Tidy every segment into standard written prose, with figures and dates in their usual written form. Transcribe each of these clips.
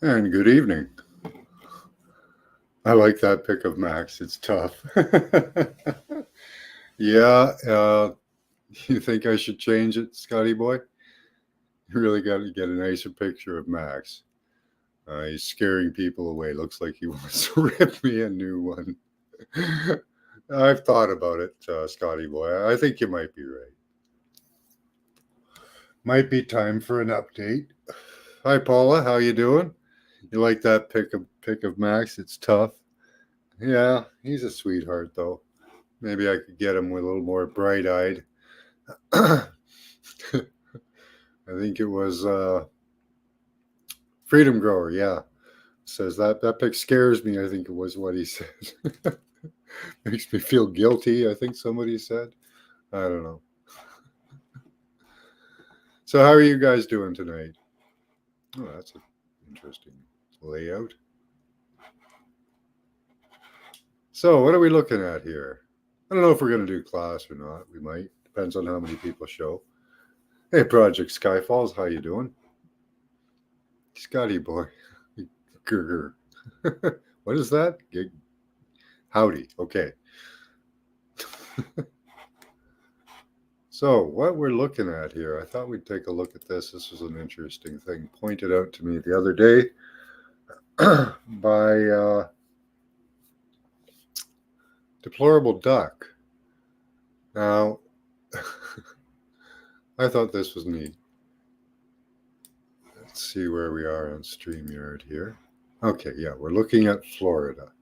And good evening. I like that pick of Max. It's tough. Yeah, you think I should change it, Scotty boy? You really got to get a nicer picture of Max. He's scaring people away. Looks like he wants to rip me a new one. I've thought about it, Scotty boy. I think you might be right. Might be time for an update. Hi, Paula. How you doing? You like that pick of Max? It's tough. Yeah, he's a sweetheart, though. Maybe I could get him with a little more bright eyed. I think it was Freedom Grower, yeah. Says that pic scares me, I think it was what he said. Makes me feel guilty, I think somebody said. I don't know. So, how are you guys doing tonight? Oh, that's an interesting layout. So, what are we looking at here? I don't know if we're going to do class or not. We might. Depends on how many people show. Hey, Project Skyfalls, how you doing? Scotty boy. Grr. What is that? Howdy. Okay. So, what we're looking at here, I thought we'd take a look at this. This was an interesting thing pointed out to me the other day by Deplorable Duck. Now, I thought this was neat. Let's see where we are on StreamYard here. Okay, yeah, we're looking at Florida.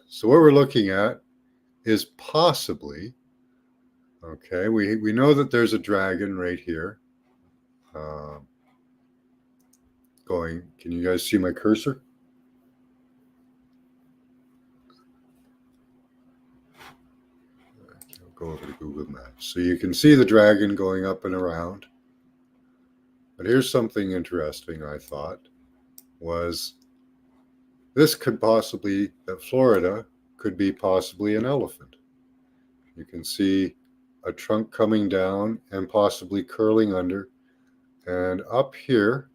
So, what we're looking at is possibly, okay, we know that there's a dragon right here. Going, can you guys see my cursor? I'll go over to Google Maps. So you can see the dragon going up and around. But here's something interesting I thought was this could possibly, that Florida could be possibly an elephant. You can see a trunk coming down and possibly curling under. And up here,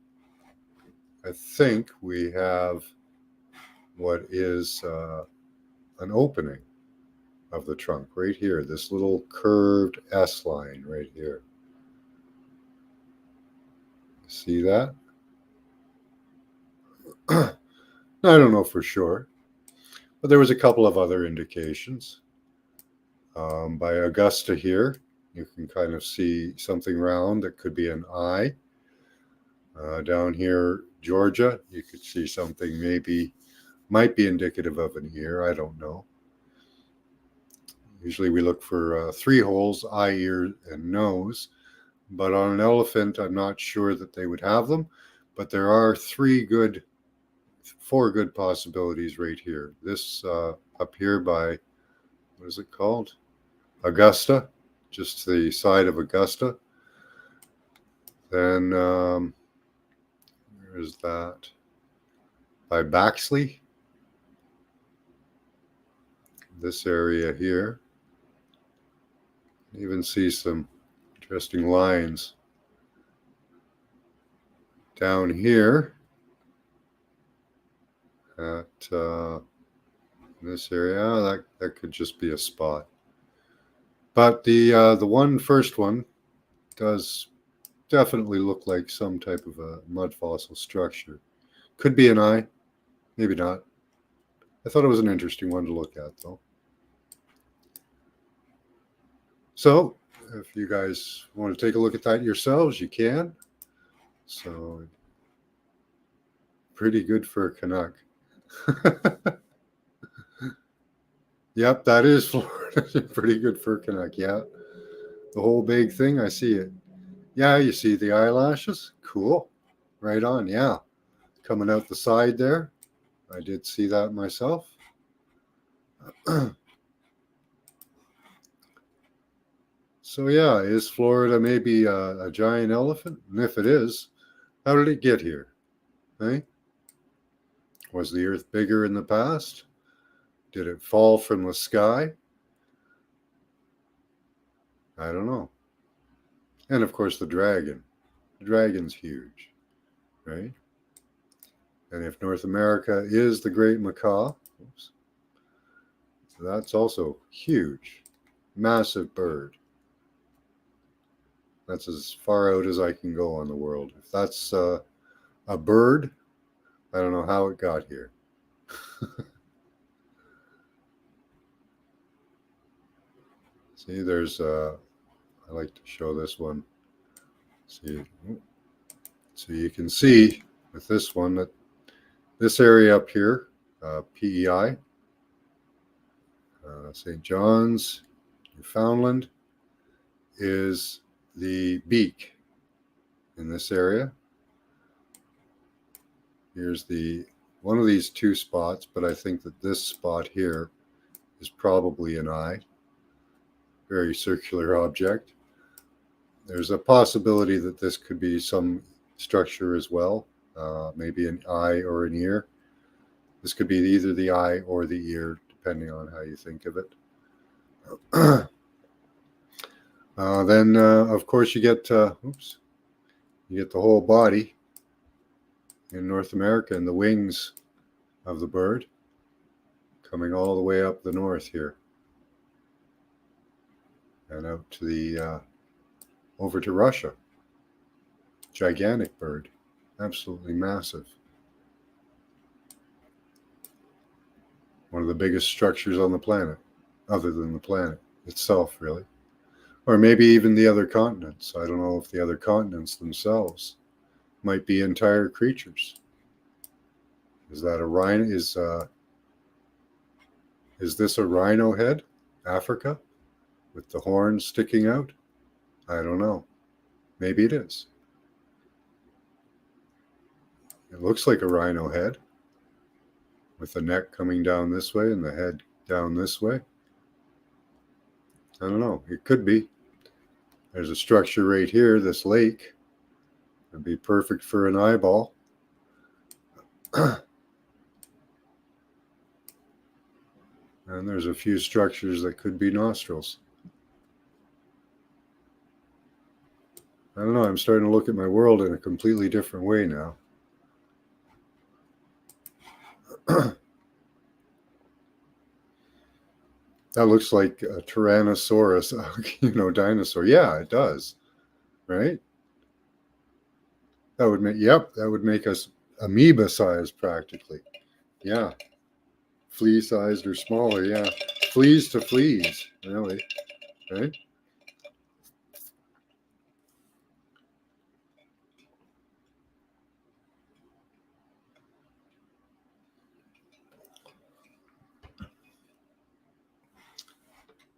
I think we have what is an opening of the trunk right here, this little curved S line right here. See that? I don't know for sure, but there was a couple of other indications. By Augusta here, you can kind of see something round that could be an eye. Down here, Georgia, you could see something might be indicative of an ear. I don't know. Usually we look for three holes, eye, ear, and nose. But on an elephant, I'm not sure that they would have them. But there are four good possibilities right here. This up here by, what is it called? Augusta, just the side of Augusta. Then where is that? By Baxley. This area here. You even see some interesting lines down here at this area. That could just be a spot. But the first one does definitely look like some type of a mud fossil structure. Could be an eye, maybe not. I thought it was an interesting one to look at, though. So, if you guys want to take a look at that yourselves, you can. So, pretty good for a Canuck. Yep, that is Florida. Pretty good for a Canuck, yeah. The whole big thing, I see it. Yeah, you see the eyelashes? Cool. Right on, yeah. Coming out the side there. I did see that myself. So, yeah, is Florida maybe a giant elephant? And if it is, how did it get here? Hey? Was the Earth bigger in the past? Did it fall from the sky? I don't know. And of course, the dragon. The dragon's huge, right? And if North America is the great macaw, oops, that's also huge, massive bird. That's as far out as I can go on the world. If that's a bird, I don't know how it got here. See, there's, I like to show this one. See, so you can see with this one that this area up here, PEI, St. John's, Newfoundland, is the beak in this area. Here's one of these two spots, but I think that this spot here is probably an eye. Very circular object. There's a possibility that this could be some structure as well, maybe an eye or an ear. This could be either the eye or the ear, depending on how you think of it. Then, of course, you get the whole body in North America and the wings of the bird coming all the way up the north here and out to the over to Russia. Gigantic bird, absolutely massive. One of the biggest structures on the planet, other than the planet itself, really. Or maybe even the other continents. I don't know if the other continents themselves might be entire creatures. Is that a rhino? Is this a rhino head? Africa? With the horns sticking out? I don't know. Maybe it is. It looks like a rhino head with the neck coming down this way and the head down this way. I don't know. It could be. There's a structure right here, this lake. It'd be perfect for an eyeball. And there's a few structures that could be nostrils. I don't know. I'm starting to look at my world in a completely different way now. That looks like a Tyrannosaurus, dinosaur. Yeah, it does. Right? That would make us amoeba sized practically. Yeah. Flea sized or smaller. Yeah. Fleas to fleas, really. Right?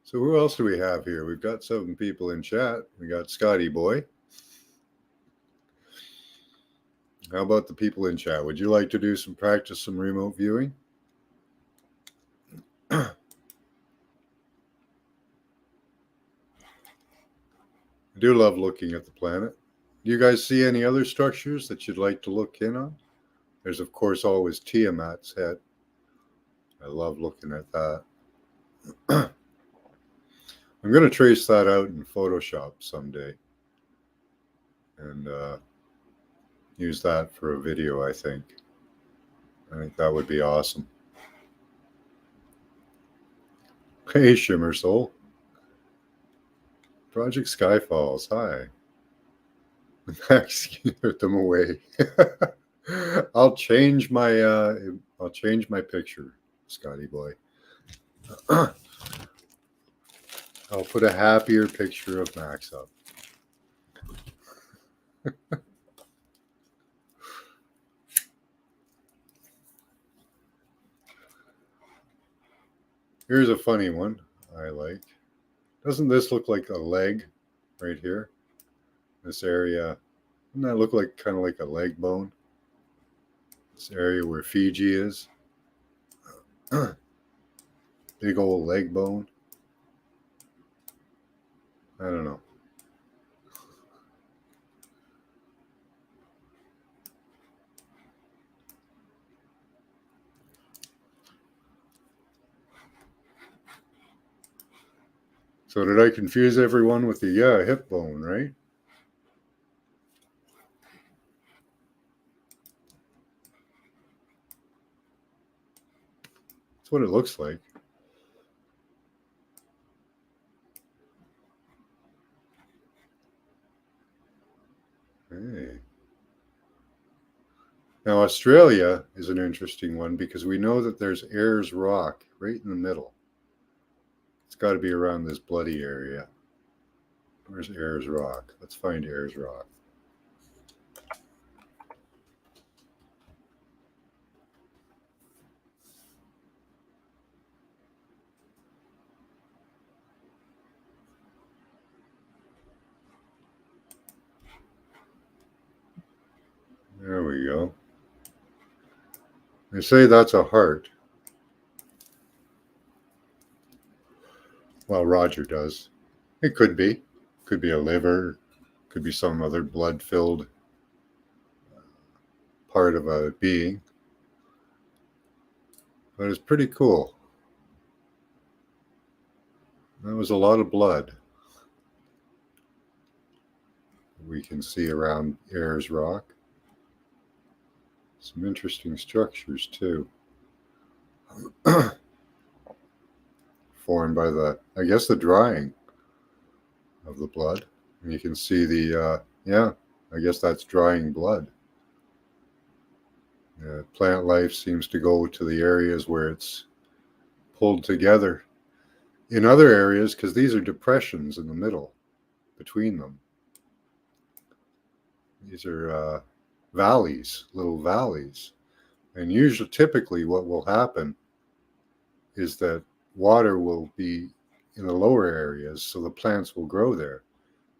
So who else do we have here? We've got 7 people in chat. We got Scotty Boy. How about the people in chat? Would you like to do some remote viewing? I do love looking at the planet. Do you guys see any other structures that you'd like to look in on? There's, of course, always Tiamat's head. I love looking at that. I'm going to trace that out in Photoshop someday and use that for a video, I think. I think that would be awesome. Hey, Shimmer Soul. Project Skyfalls, hi. Max, get them away. I'll change my picture, Scotty Boy. I'll put a happier picture of Max up. Here's a funny one I like. Doesn't this look like a leg right here? This area, doesn't that look like kind of like a leg bone? This area where Fiji is. Big old leg bone. I don't know. So did I confuse everyone with the hip bone, right? That's what it looks like. Hey. Now, Australia is an interesting one because we know that there's Ayers Rock right in the middle. It's got to be around this bloody area. Where's Ayers Rock? Let's find Ayers Rock. There we go. They say that's a heart. Well, Roger does. It could be. Could be a liver. Could be some other blood-filled part of a being. But it's pretty cool. That was a lot of blood we can see around Ayers Rock. Some interesting structures too. Formed by the, I guess, the drying of the blood. And you can see the, I guess that's drying blood. Plant life seems to go to the areas where it's pulled together. In other areas, because these are depressions in the middle between them. These are valleys, little valleys. And usually, typically, what will happen is that water will be in the lower areas, so the plants will grow there,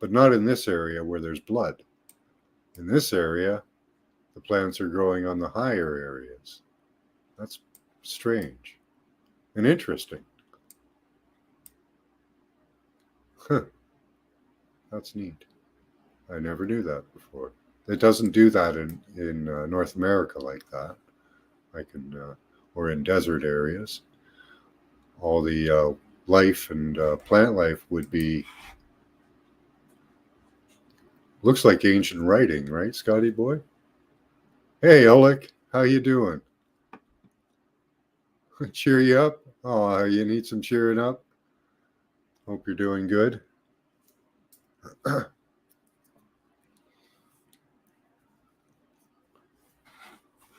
but not in this area where there's blood. In this area, the plants are growing on the higher areas. That's strange and interesting. Huh. That's neat. I never knew that before. It doesn't do that in North America like that. Or in desert areas. All the life and plant life would be, looks like ancient writing, right, Scotty boy? Hey, Oleg, how you doing? Cheer you up? Oh, you need some cheering up? Hope you're doing good.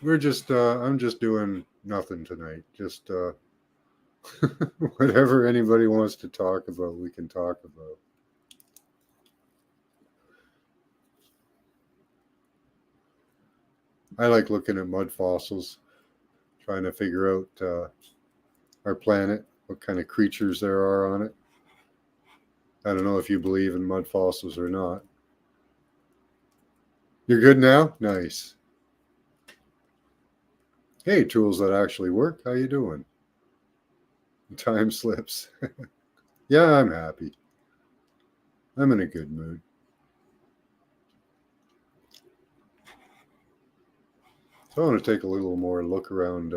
I'm just doing nothing tonight. Just whatever anybody wants to talk about, we can talk about. I like looking at mud fossils, trying to figure out our planet, what kind of creatures there are on it. I don't know if you believe in mud fossils or not. You're good now? Nice. Hey, tools that actually work. How you doing? Time slips. Yeah, I'm happy. I'm in a good mood. So I want to take a little more look around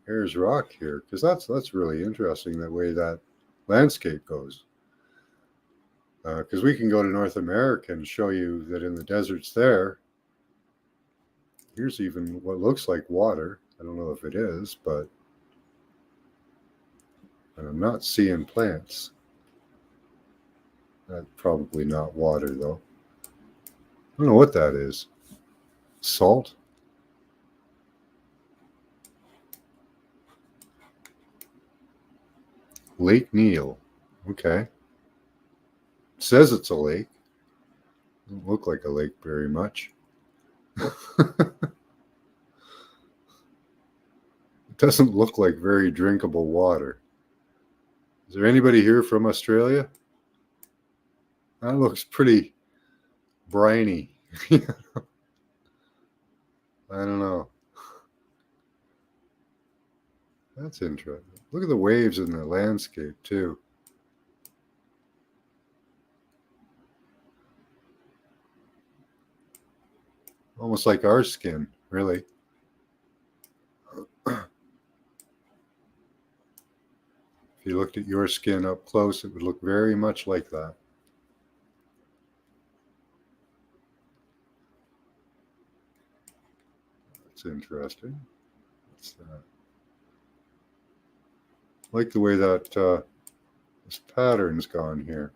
Ayers Rock here, because that's really interesting, the way that landscape goes. Because we can go to North America and show you that in the deserts there, here's even what looks like water. I don't know if it is, but I'm not seeing plants. That's probably not water, though. I don't know what that is. Salt? Lake Neal. Okay. It says it's a lake. Doesn't look like a lake very much. It doesn't look like very drinkable water. Is there anybody here from Australia? That looks pretty briny. I don't know. That's interesting. Look at the waves in the landscape, too. Almost like our skin, really. If you looked at your skin up close, it would look very much like that. That's interesting. What's that? I like the way that this pattern's gone here,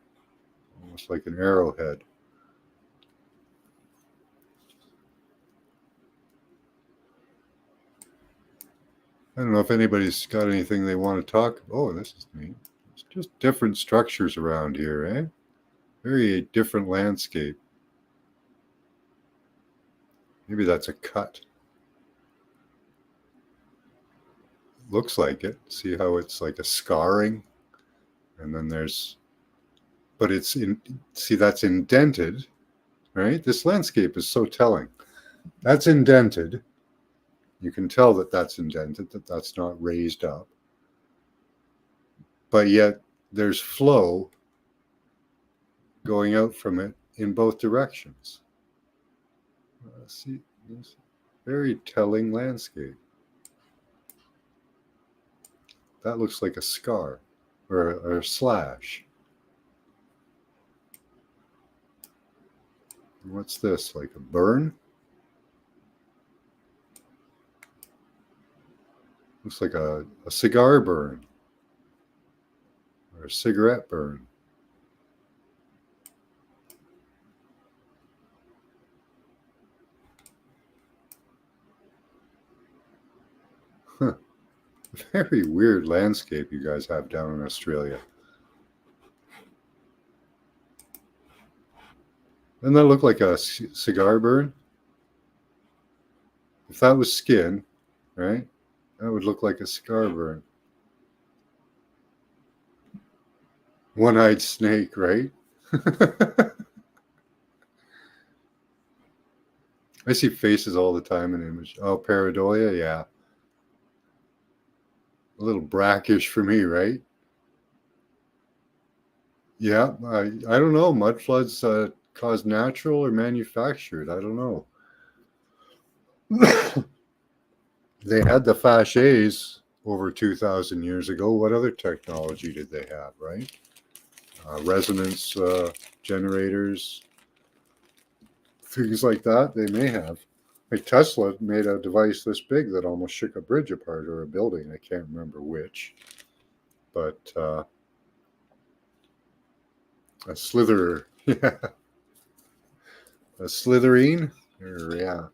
almost like an arrowhead. I don't know if anybody's got anything they want to talk about. Oh, this is neat. It's just different structures around here, eh? Very different landscape. Maybe that's a cut. Looks like it. See how it's like a scarring? And then there's, but it's in, see, that's indented, right? This landscape is so telling. That's indented. You can tell that that's indented, that that's not raised up. But yet there's flow going out from it in both directions. See, this very telling landscape. That looks like a scar or a slash. What's this? Like a burn? Looks like a cigar burn or a cigarette burn. Huh. Very weird landscape you guys have down in Australia. Doesn't that look like a cigar burn? If that was skin, right, that would look like a cigar burn. One-eyed snake, right? I see faces all the time in image. Oh, pareidolia, yeah. A little brackish for me, right? Yeah, I don't know. Mud floods cause natural or manufactured. I don't know. They had the Faches over 2,000 years ago. What other technology did they have, right? Resonance generators, things like that. They may have. Like Tesla made a device this big that almost shook a bridge apart or a building. I can't remember which. But a slitherer. Yeah. A slitherine? Or, yeah.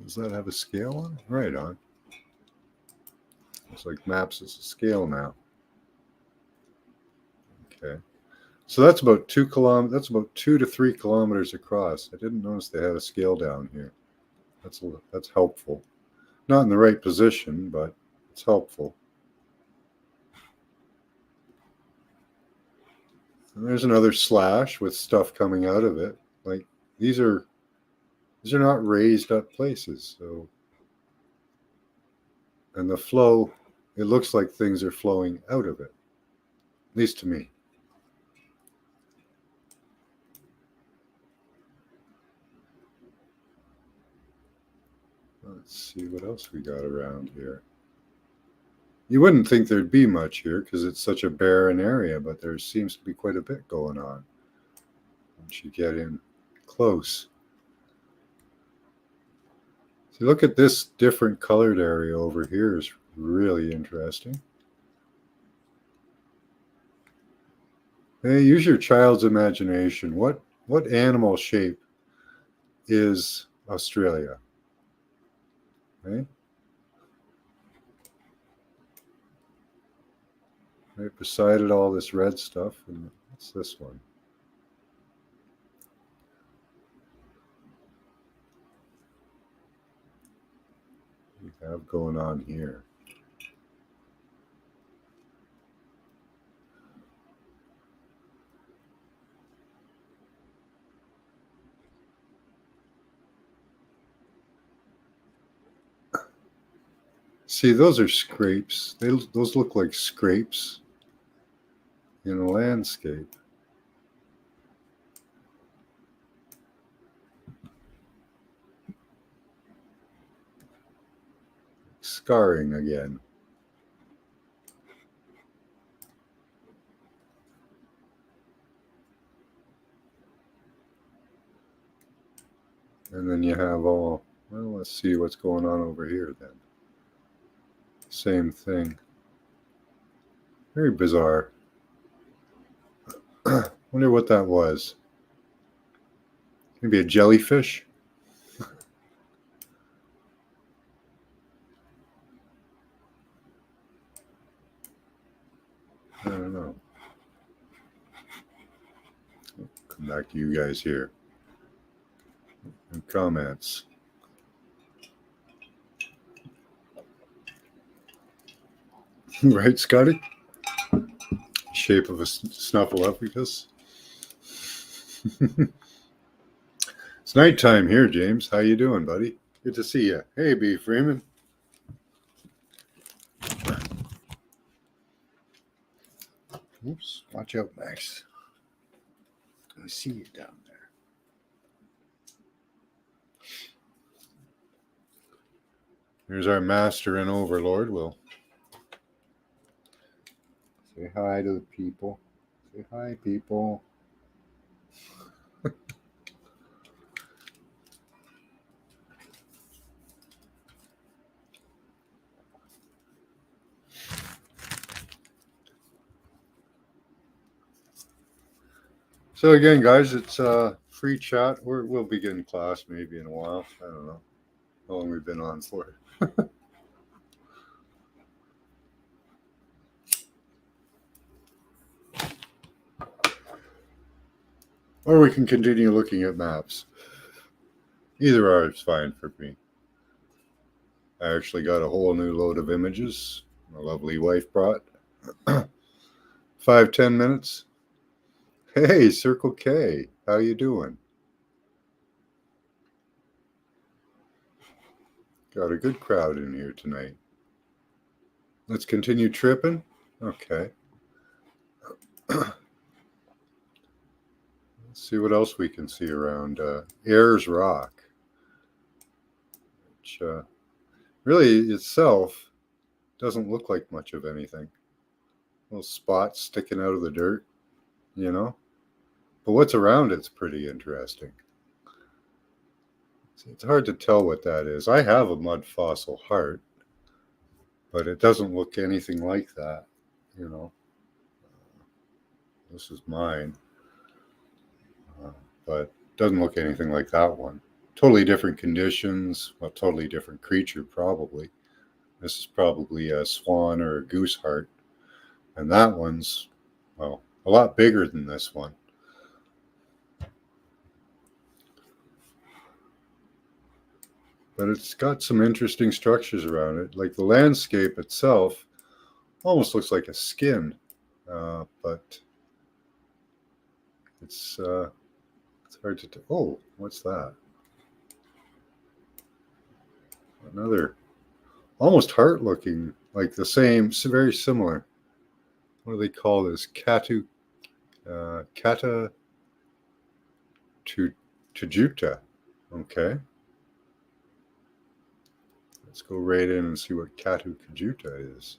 Does that have a scale on it? Right on. Looks like maps is a scale now. Okay. So that's about 2 kilometers. That's about 2 to 3 kilometers across. I didn't notice they had a scale down here. That's helpful. Not in the right position, but it's helpful. And there's another slash with stuff coming out of it. Like these are not raised up places. So, and the flow, it looks like things are flowing out of it, at least to me. Let's see what else we got around here. You wouldn't think there'd be much here because it's such a barren area, but there seems to be quite a bit going on once you get in close. So look at this different colored area over here is really interesting. Hey, use your child's imagination. What animal shape is Australia? Right? Right beside it, all this red stuff. And what's this one? We have going on here. See, those are scrapes. Those look like scrapes in a landscape. Scarring again. And then you have all, well, let's see what's going on over here then. Same thing. Very bizarre. Wonder what that was. Maybe a jellyfish? I don't know. Come back to you guys here. And comments. Right, Scotty? Shape of a snuffleupagus. It's nighttime here, James. How you doing, buddy? Good to see you. Hey, B. Freeman. Oops, watch out, Max. I see you down there. Here's our master and overlord. We'll say hi to the people. Say hi, people. So again, guys, it's free chat. We'll begin class maybe in a while. I don't know how long we've been on for. Or we can continue looking at maps. Either or is fine for me. I actually got a whole new load of images my lovely wife brought. 5-10 minutes. Hey, Circle K, how you doing? Got a good crowd in here tonight. Let's continue tripping. Okay. Let's see what else we can see around Ayers Rock, which really itself doesn't look like much of anything. Little spots sticking out of the dirt, you know? But what's around it's pretty interesting. It's hard to tell what that is. I have a mud fossil heart, but it doesn't look anything like that, you know? This is mine, but doesn't look anything like that one. Totally different conditions, a totally different creature, probably. This is probably a swan or a goose heart. And that one's, well, a lot bigger than this one. But it's got some interesting structures around it. Like the landscape itself almost looks like a skin, but it's hard to tell. Oh, what's that? Another almost heart looking, like the same, very similar. What do they call this? Kata Tajuta. Okay. Let's go right in and see what Katu Kajuta is.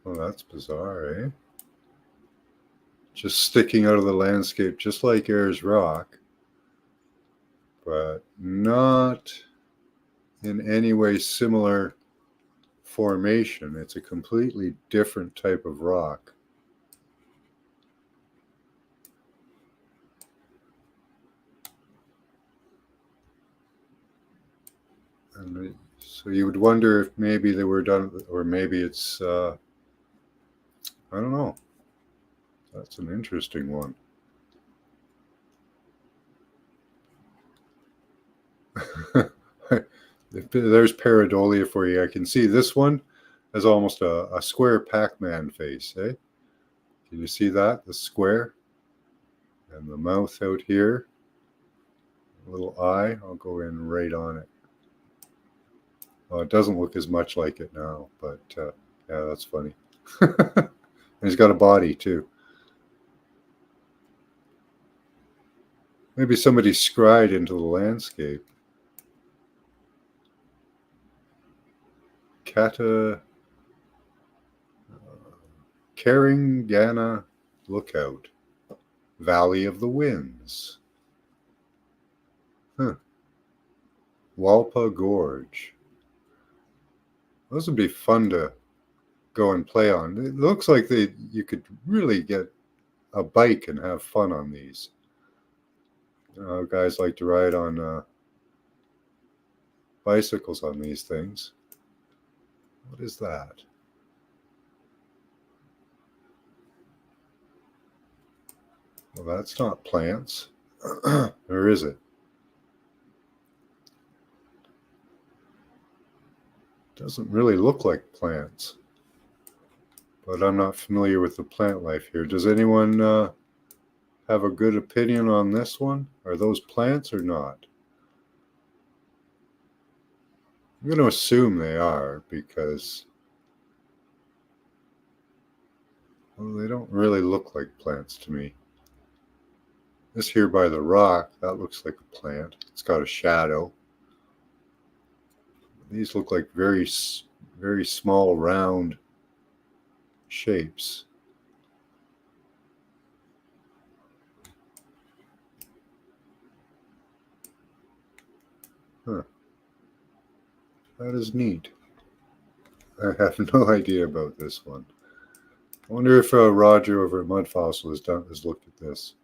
Oh, that's bizarre, eh? Just sticking out of the landscape, just like Ayers Rock, but not in any way similar formation. It's a completely different type of rock. And so you would wonder if maybe they were done, or maybe it's, I don't know. That's an interesting one. There's pareidolia for you. I can see this one has almost a square Pac-Man face, eh? Can you see that? The square? And the mouth out here. A little eye. I'll go in right on it. Well, it doesn't look as much like it now, but yeah, that's funny. And he's got a body too. Maybe somebody scried into the landscape. Kata Karingana Lookout, Valley of the Winds. Huh. Walpa Gorge. Those would be fun to go and play on. It looks like you could really get a bike and have fun on these. Guys like to ride on bicycles on these things. What is that? Well, that's not plants. Or is it? Doesn't really look like plants. But I'm not familiar with the plant life here. Does anyone have a good opinion on this one? Are those plants or not? I'm going to assume they are because, well, they don't really look like plants to me. This here by the rock, that looks like a plant. It's got a shadow. These look like very, very small, round shapes. Huh. That is neat. I have no idea about this one. I wonder if Roger over at Mud Fossil has looked at this.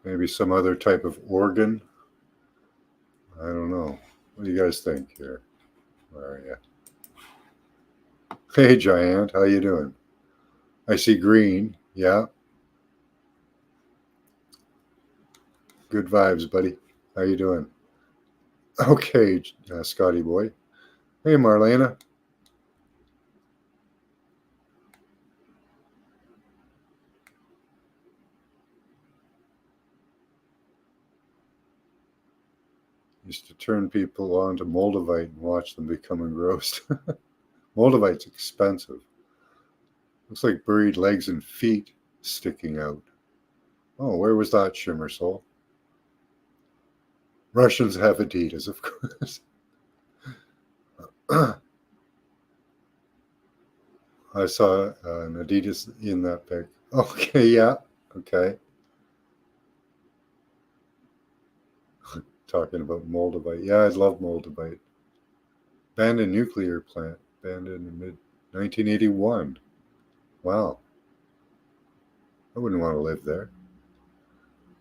Maybe some other type of organ. I don't know. What do you guys think here? Where are you? Hey, Giant, how you doing? I see green. Yeah. Good vibes, buddy. How you doing? Okay, Scotty boy. Hey, Marlena. Used to turn people on to Moldavite and watch them become engrossed. Moldavite's expensive. Looks like buried legs and feet sticking out. Oh, where was that, Shimmer Soul? Russians have Adidas, of course. I saw an Adidas in that pic. Okay, yeah, okay. Talking about Moldavite. Yeah, I love Moldavite. Abandoned nuclear plant. Abandoned in mid-1981. Wow. I wouldn't want to live there.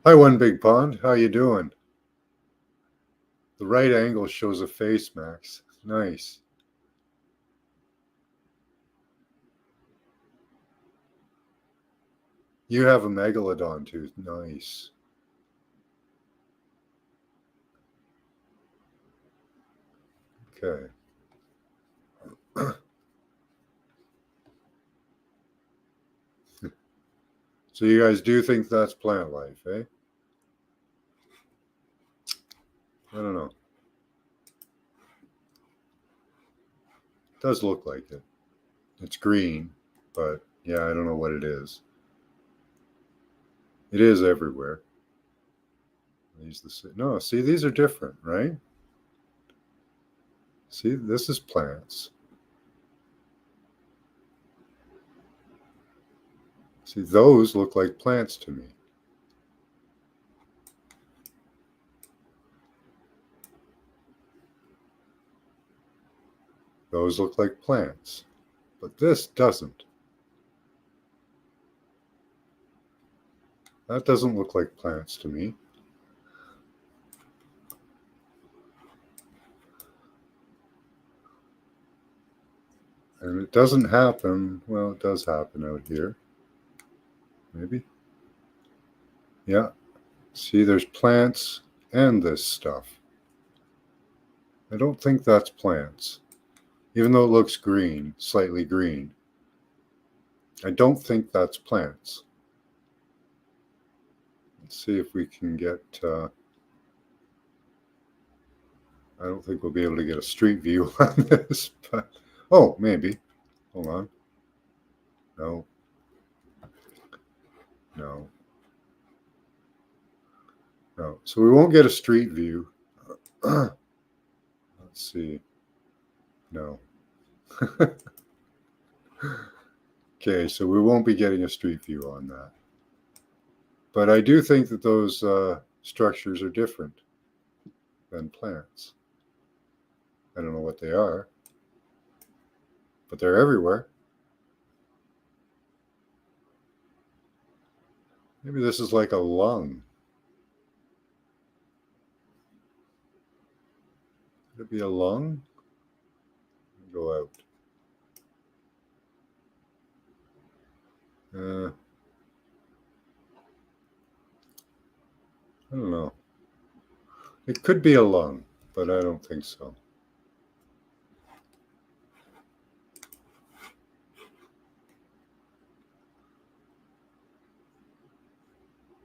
Hi, One Big Pond. How you doing? The right angle shows a face, Max. Nice. You have a megalodon tooth. Nice. Okay. So you guys do think that's plant life, eh? I don't know. It does look like it. It's green, but yeah, I don't know what it is. It is everywhere. No, see, these are different, right? See, this is plants. See, those look like plants to me. Those look like plants, but this doesn't. That doesn't look like plants to me. And it doesn't happen, well, it does happen out here. Maybe. Yeah. See, there's plants and this stuff. I don't think that's plants. Even though it looks green, slightly green. I don't think that's plants. Let's see if we can get... I don't think we'll be able to get a street view on this, but... Oh, maybe. Hold on. No. No. No. So we won't get a street view. Let's see. No. Okay, so we won't be getting a street view on that. But I do think that those structures are different than plants. I don't know what they are, but they're everywhere. Maybe this is like a lung. Could it be a lung? Go out. I don't know. It could be a lung, but I don't think so.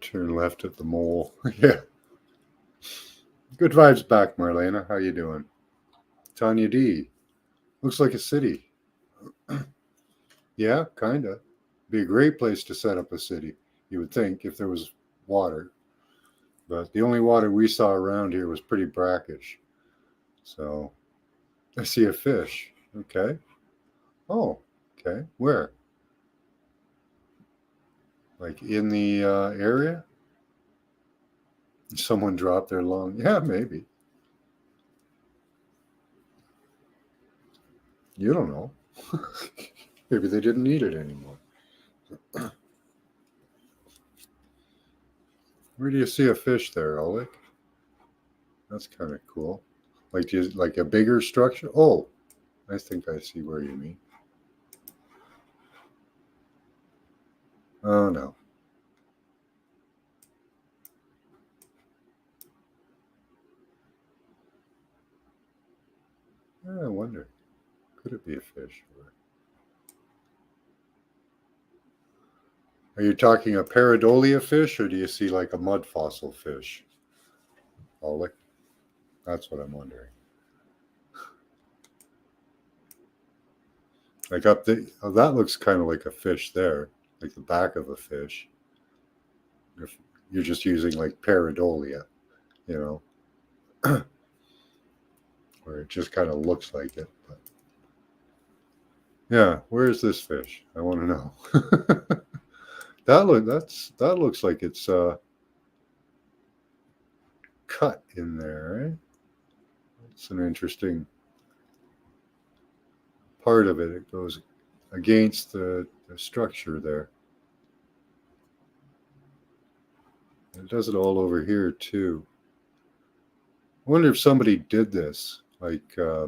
Turn left at the mole. Yeah. Good vibes back, Marlena. How you doing? Tanya D. Looks like a city. Yeah, kinda. Be a great place to set up a city, you would think, if there was water. But the only water we saw around here was pretty brackish. So I see a fish. Okay. Oh, okay. Where? Like in the area? Someone dropped their lung. Yeah, maybe. You don't know. Maybe they didn't need it anymore. Where do you see a fish there, Oleg? That's kind of cool. Like a bigger structure? Oh, I think I see where you mean. Oh no. I wonder. Could it be a fish? Are you talking a pareidolia fish, or do you see like a mud fossil fish? Oleg? That's what I'm wondering. Like up the, oh, that looks kind of like a fish there, like the back of a fish. If you're just using like pareidolia, you know, where it just kind of looks like it. But yeah, where is this fish? I want to know. That looks like it's cut in there. Right? It's an interesting part of it. It goes against the structure there. It does it all over here too. I wonder if somebody did this. Like I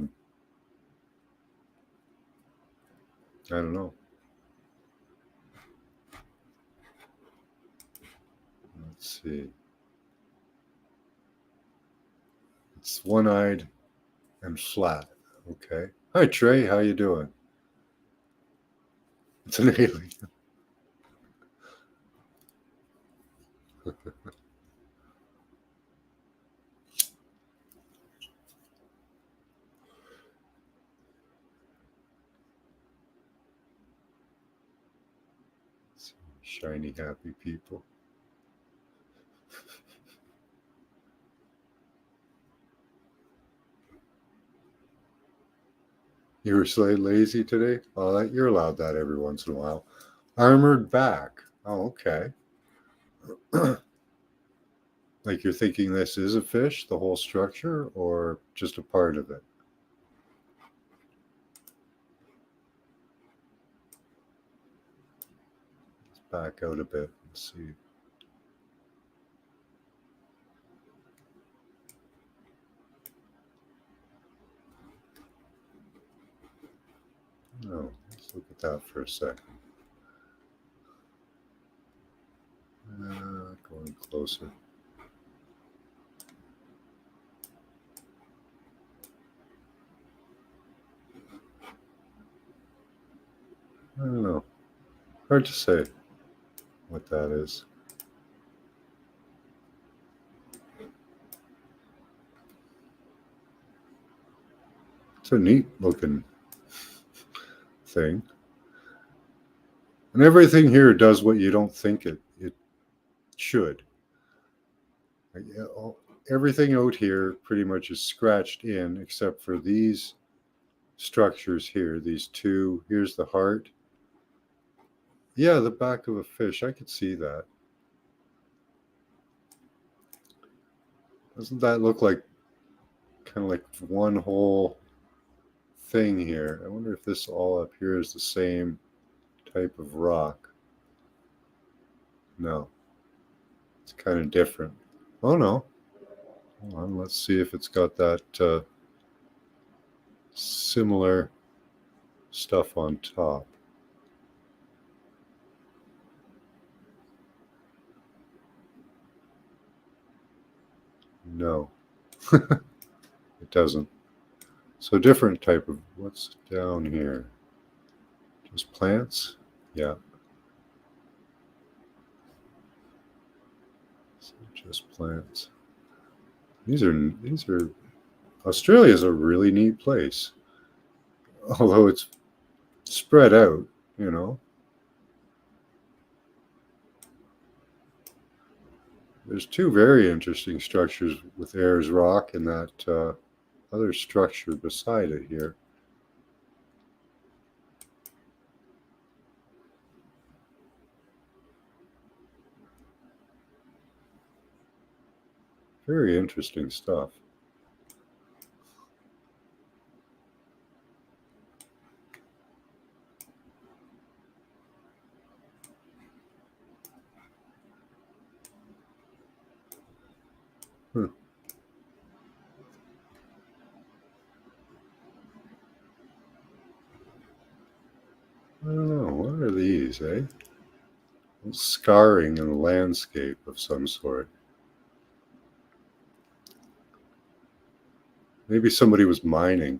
don't know. Let's see. It's one-eyed and flat. Okay. Hi Trey, how you doing? It's an alien. Shiny, happy people. You were so lazy today? Oh, you're allowed that every once in a while. Armored back. Oh, okay. Like you're thinking this is a fish, the whole structure, or just a part of it? Let's back out a bit and see. Oh, let's look at that for a second. Going closer. I don't know. Hard to say what that is. It's a neat looking thing. And everything here does what you don't think it should. Like, everything out here pretty much is scratched in except for these structures here. These two. Here's the heart. Yeah, the back of a fish. I could see that. Doesn't that look like kind of like one whole thing here? I wonder if this all up here is the same type of rock. No, it's kind of different. Oh no. Hold on, let's see if it's got that similar stuff on top. No, it doesn't. So different type of, what's down here? Just plants? Yeah. So just plants. These are Australia's a really neat place. Although it's spread out, you know. There's two very interesting structures with Ayers Rock and that other structure beside it here. Very interesting stuff. Hmm. I don't know. What are these, eh? Scarring in a landscape of some sort. Maybe somebody was mining.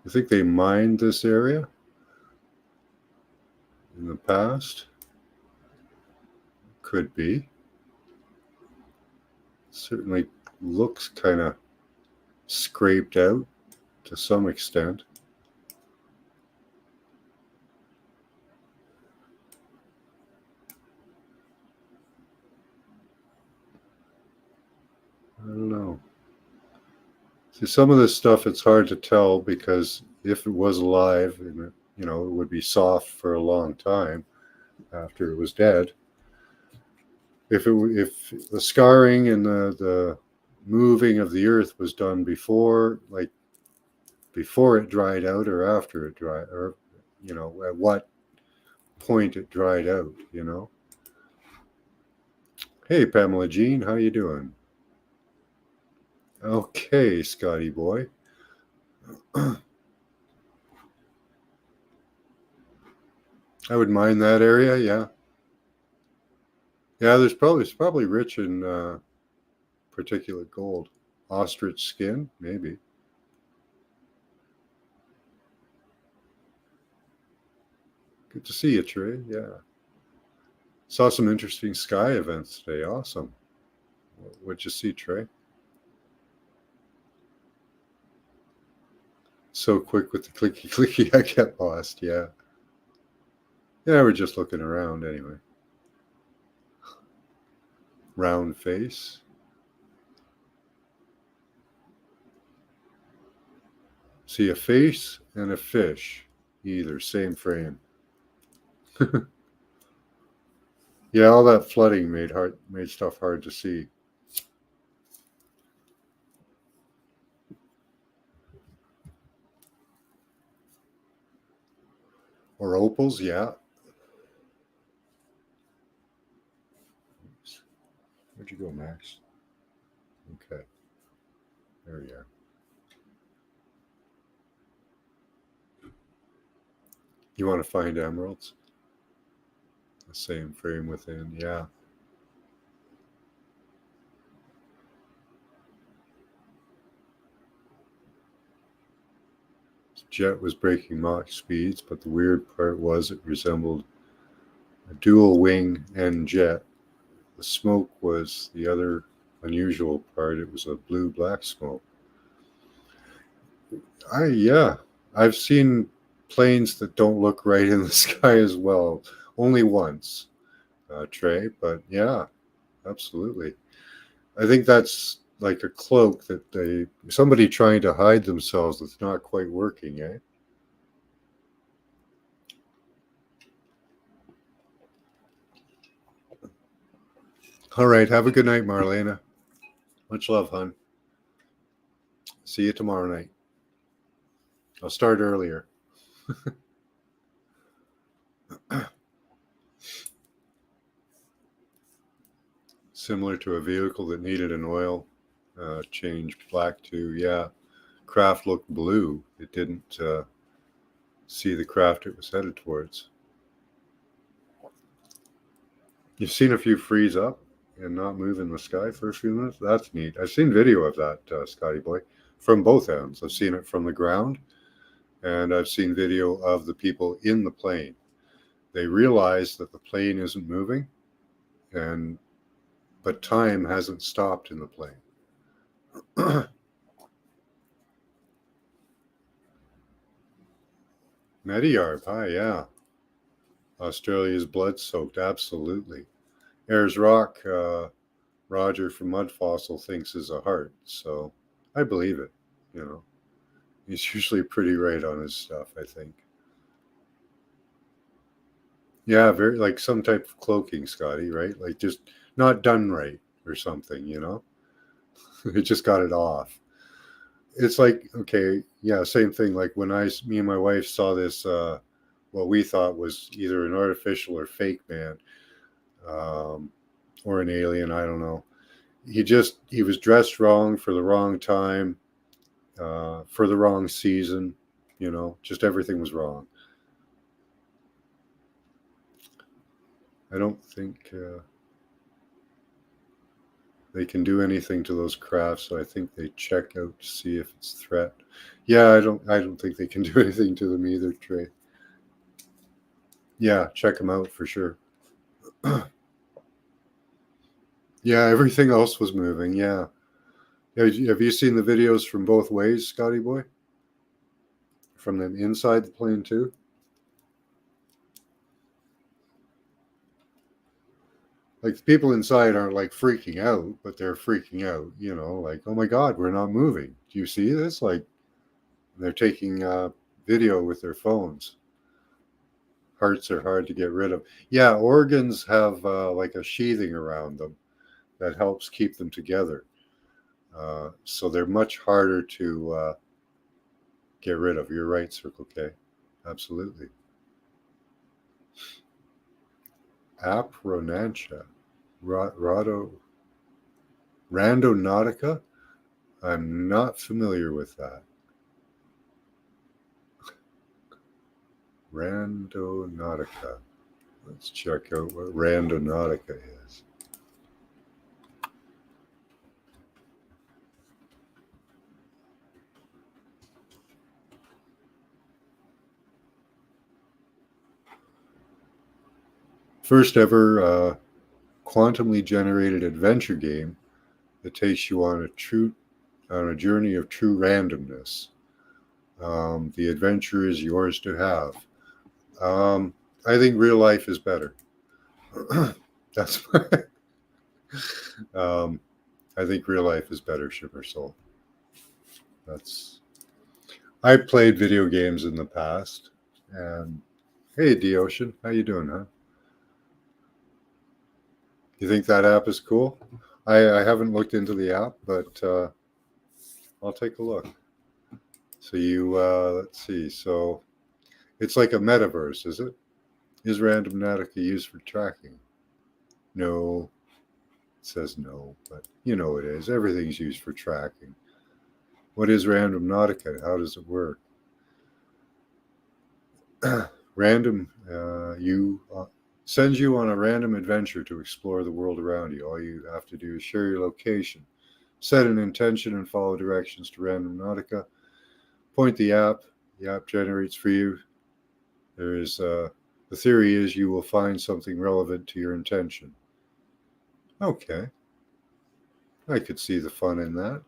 You think they mined this area in the past? Could be. Certainly looks kind of scraped out to some extent. I don't know. See, some of this stuff it's hard to tell because if it was alive, and it would be soft for a long time after it was dead. If the scarring and the moving of the earth was done before, like before it dried out or after it dried, or at what point it dried out, Hey, Pamela Jean, how you doing? Okay, Scotty boy. I would mine that area, yeah. Yeah, it's probably rich in particulate gold. Ostrich skin, maybe. Good to see you, Trey. Yeah. Saw some interesting sky events today. Awesome. What'd you see, Trey? So quick with the clicky clicky, I get lost. Yeah. Yeah, we're just looking around anyway. Round face. See a face and a fish, either same frame. Yeah, all that flooding made stuff hard to see. Or opals, yeah. Where'd you go, Max? Okay, there you are. You want to find emeralds? The same frame within, yeah. Jet was breaking Mach speeds, but the weird part was it resembled a dual wing and jet. The smoke was the other unusual part. It was a blue-black smoke. Yeah, I've seen planes that don't look right in the sky as well. Only once, Trey, but yeah, absolutely. I think that's like a cloak that somebody trying to hide themselves that's not quite working, eh? All right, have a good night, Marlena. Much love, hon. See you tomorrow night. I'll start earlier. Similar to a vehicle that needed an oil change black to, yeah, craft looked blue. It didn't see the craft it was headed towards. You've seen a few freeze up and not move in the sky for a few minutes? That's neat. I've seen video of that, Scotty boy, from both ends. I've seen it from the ground, and I've seen video of the people in the plane. They realize that the plane isn't moving, but time hasn't stopped in the plane. Mediarb, hi, yeah. Australia's blood soaked, absolutely. Ayers Rock, Roger from Mud Fossil thinks is a heart, so I believe it. You know, he's usually pretty right on his stuff, I think. Yeah, very like some type of cloaking, Scotty, right? Like just not done right or something, you know? It just got it off. It's like, okay, yeah, same thing. Like when me and my wife saw this, what we thought was either an artificial or fake man, or an alien, I don't know. He was dressed wrong for the wrong time, for the wrong season, you know, just everything was wrong. I don't think they can do anything to those crafts, so I think they check out to see if it's a threat. Yeah, I don't think they can do anything to them either, Trey. Yeah, check them out for sure. Yeah, everything else was moving. Yeah. Have you seen the videos from both ways, Scotty boy? From them inside the plane too? Like the people inside aren't like freaking out, but they're freaking out, you know, like, oh my God, we're not moving. Do you see this? Like they're taking video with their phones. Hearts are hard to get rid of. Yeah, organs have like a sheathing around them that helps keep them together. So they're much harder to get rid of. You're right, Circle K. Absolutely. Apronantia. Randonautica? I'm not familiar with that. Randonautica. Let's check out what Randonautica is. First ever quantumly generated adventure game that takes you on a journey of true randomness. The adventure is yours to have. I think real life is better. That's I think real life is better, Shimmer Soul. I played video games in the past, and hey, D Ocean, how you doing, huh? You think that app is cool? I haven't looked into the app, but I'll take a look. So let's see. So it's like a metaverse, is it? Is Randonautica used for tracking? No. It says no, but you know it is. Everything's used for tracking. What is Randonautica? How does it work? Random, sends you on a random adventure to explore the world around you. All you have to do is share your location, set an intention, and follow directions to Randonautica. Point the app generates for you. The theory is you will find something relevant to your intention. Okay. I could see the fun in that.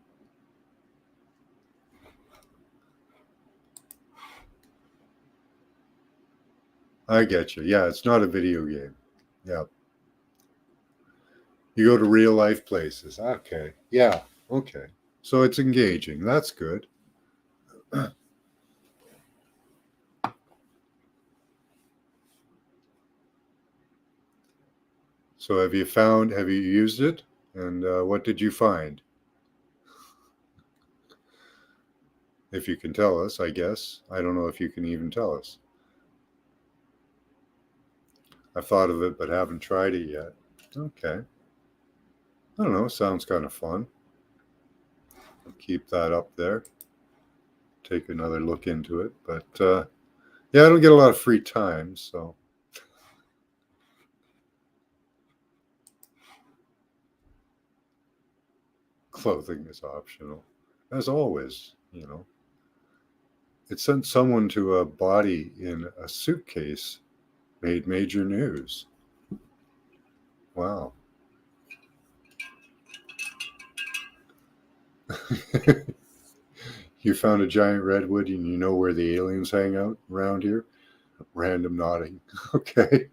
I get you. Yeah, it's not a video game. Yeah. You go to real life places. Okay. Yeah. Okay. So it's engaging. That's good. So have you used it? And what did you find? If you can tell us, I guess. I don't know if you can even tell us. I've thought of it, but haven't tried it yet. Okay. I don't know. Sounds kind of fun. I'll keep that up there. Take another look into it. But yeah, I don't get a lot of free time, so. Clothing is optional, as always, you know. It sent someone to a body in a suitcase, made major news. Wow. You found a giant redwood and you know where the aliens hang out around here? Random nodding. Okay.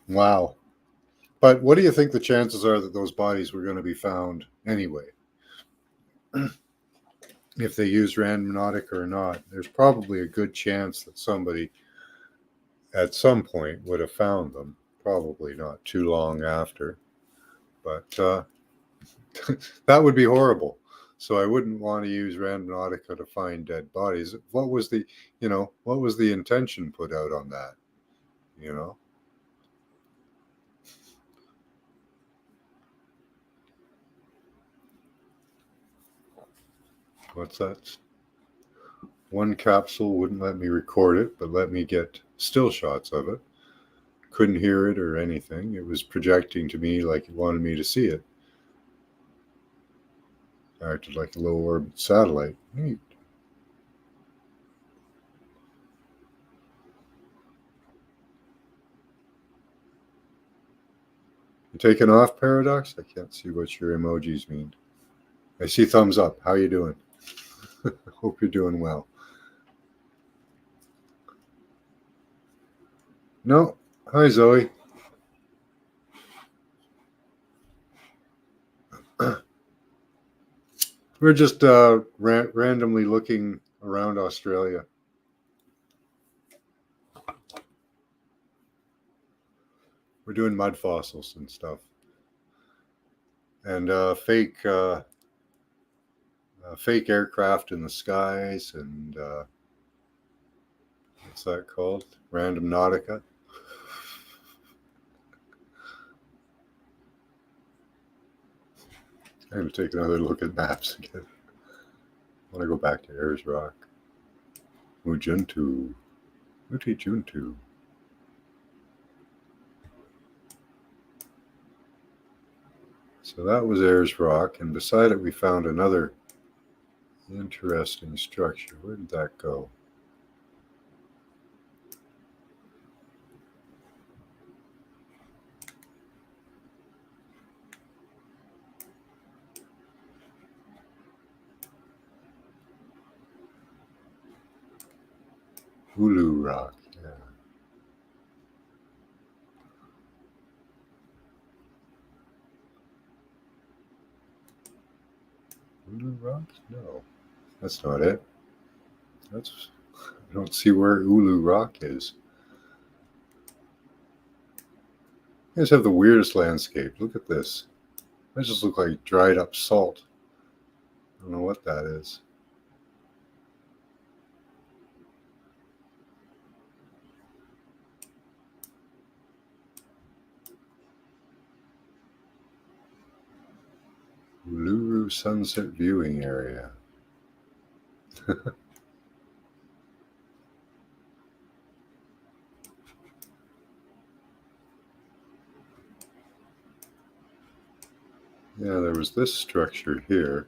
Wow. But what do you think the chances are that those bodies were going to be found anyway? If they used Randonautica or not, there's probably a good chance that somebody at some point would have found them. Probably not too long after. But that would be horrible. So I wouldn't want to use Randonautica to find dead bodies. What was the, what was the intention put out on that? You know? What's that? One capsule wouldn't let me record it, but let me get still shots of it. Couldn't hear it or anything. It was projecting to me like it wanted me to see it. Acted like a low orbit satellite. Neat. You taking off, Paradox? I can't see what your emojis mean. I see thumbs up. How you doing? Hope you're doing well. No. Hi, Zoe. We're just randomly looking around Australia. We're doing mud fossils and stuff. And fake aircraft in the skies and what's that called? Randonautica. I'm going to take another look at maps again. I want to go back to Ayers Rock. Mujuntu. Muti Juntu. So that was Ayers Rock, and beside it we found another interesting structure. Where did that go? Ulu Rock, yeah. Ulu Rock? No, that's not it. I don't see where Ulu Rock is. You guys have the weirdest landscape. Look at this. That just looks like dried up salt. I don't know what that is. Uluru Sunset Viewing Area. Yeah, there was this structure here.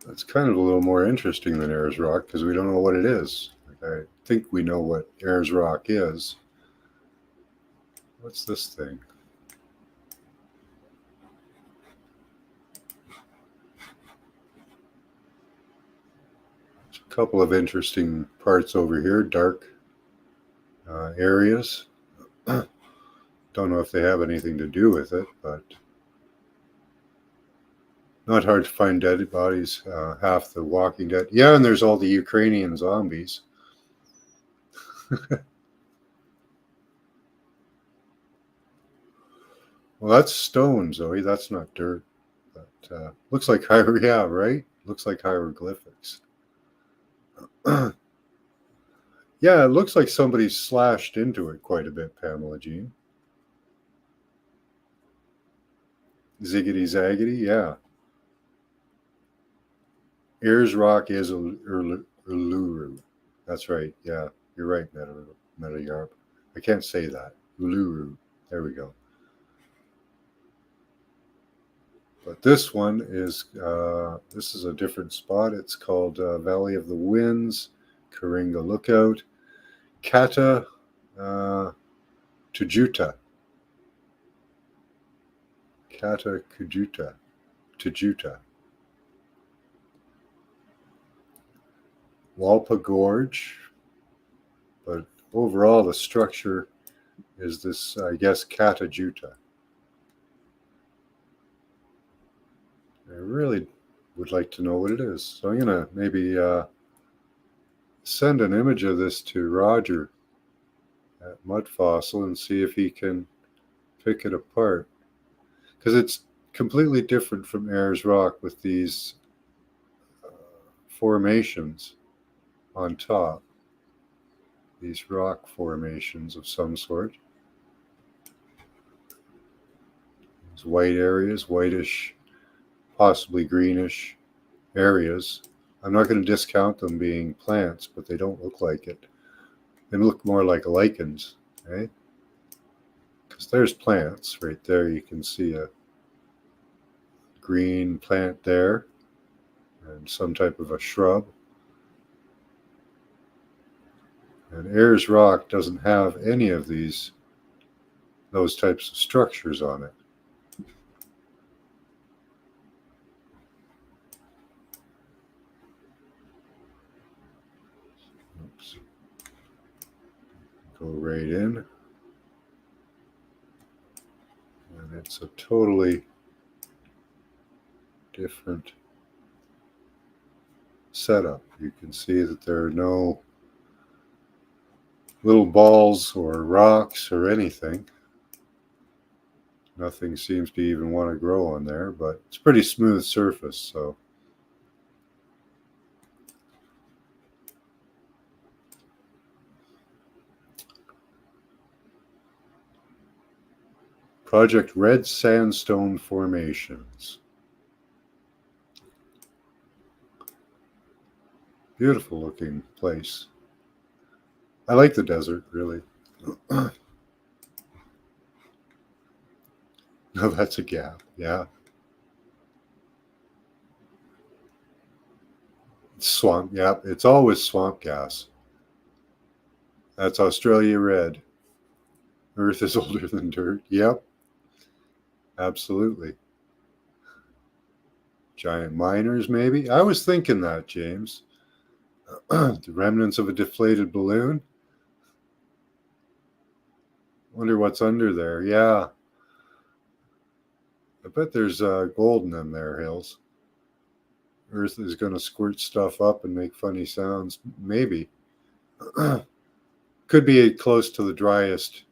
That's kind of a little more interesting than Ayers Rock because we don't know what it is. I think we know what Ayers Rock is. What's this thing? There's a couple of interesting parts over here, dark areas. Don't know if they have anything to do with it, but not hard to find dead bodies. Half the Walking Dead. Yeah, and there's all the Ukrainian zombies. Well, that's stone, Zoe. That's not dirt. But looks like yeah, right? Looks like hieroglyphics. Yeah, it looks like somebody slashed into it quite a bit, Pamela Jean. Ziggity zaggity, yeah. Ayers Rock is Uluru. That's right. Yeah, you're right, Meta I can't say that. Uluru. There we go. But this one is this is a different spot. It's called Valley of the Winds, Karinga Lookout, Kata Tujuta. Kata Kujuta. Tujuta. Walpa Gorge. But overall, the structure is this, I guess, Katajuta. I really would like to know what it is. So I'm going to maybe send an image of this to Roger at Mud Fossil and see if he can pick it apart. Because it's completely different from Ayers Rock with these formations on top. These rock formations of some sort. These white areas, whitish, possibly greenish areas. I'm not going to discount them being plants, but they don't look like it. They look more like lichens, right? Because there's plants right there. You can see a green plant there and some type of a shrub. And Ayers Rock doesn't have any of those types of structures on it. Oops. Go right in. And it's a totally different setup. You can see that there are no little balls or rocks or anything. Nothing seems to even want to grow on there, but it's a pretty smooth surface, so. Project Red Sandstone Formations. Beautiful looking place. I like the desert, really. No, that's a gap, yeah. Swamp, yeah, it's always swamp gas. That's Australia Red. Earth is older than dirt. Yep, absolutely. Giant miners, maybe? I was thinking that, James. The remnants of a deflated balloon? Wonder what's under there. Yeah. I bet there's gold in them there hills. Earth is going to squirt stuff up and make funny sounds. Maybe. Could be close to the driest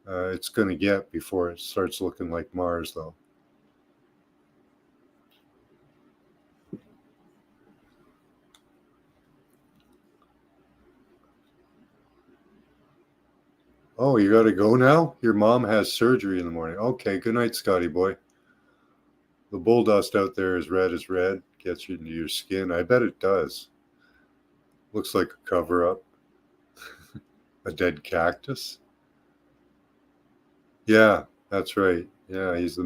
it's going to get before it starts looking like Mars, though. Oh, you got to go now? Your mom has surgery in the morning. Okay, good night, Scotty boy. The bull dust out there is red as red. Gets you into your skin. I bet it does. Looks like a cover up. A dead cactus. Yeah, that's right. Yeah, he's the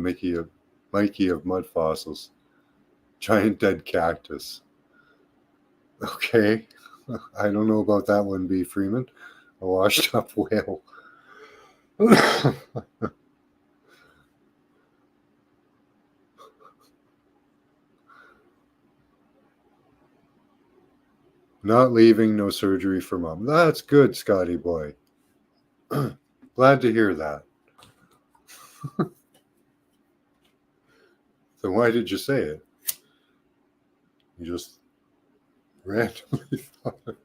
Mikey of mud fossils. Giant dead cactus. Okay. I don't know about that one, B. Freeman. A washed up whale. Not leaving, no surgery for mom. That's good, Scotty boy. Glad to hear that. Then why did you say it? You just randomly thought it.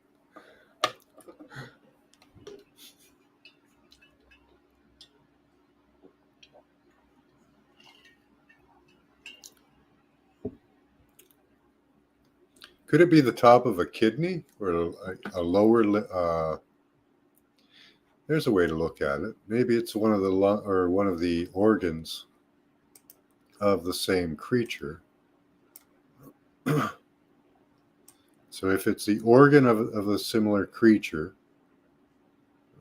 Could it be the top of a kidney or a lower? There's a way to look at it. Maybe it's one of the one of the organs of the same creature. So if it's the organ of a similar creature,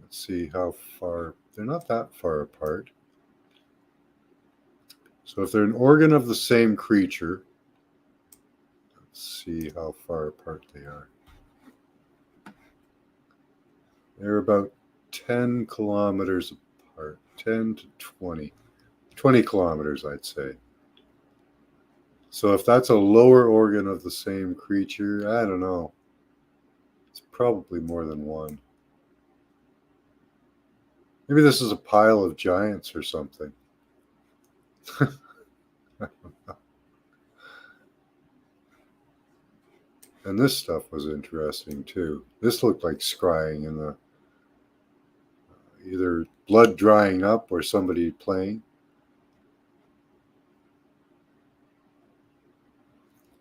let's see how far. They're not that far apart. So if they're an organ of the same creature, let's see how far apart they are. They're about 10 kilometers apart, 10 to 20 kilometers, I'd say. So if that's a lower organ of the same creature, I don't know. It's probably more than one. Maybe this is a pile of giants or something. And this stuff was interesting too. This looked like scrying in the either blood drying up or somebody playing.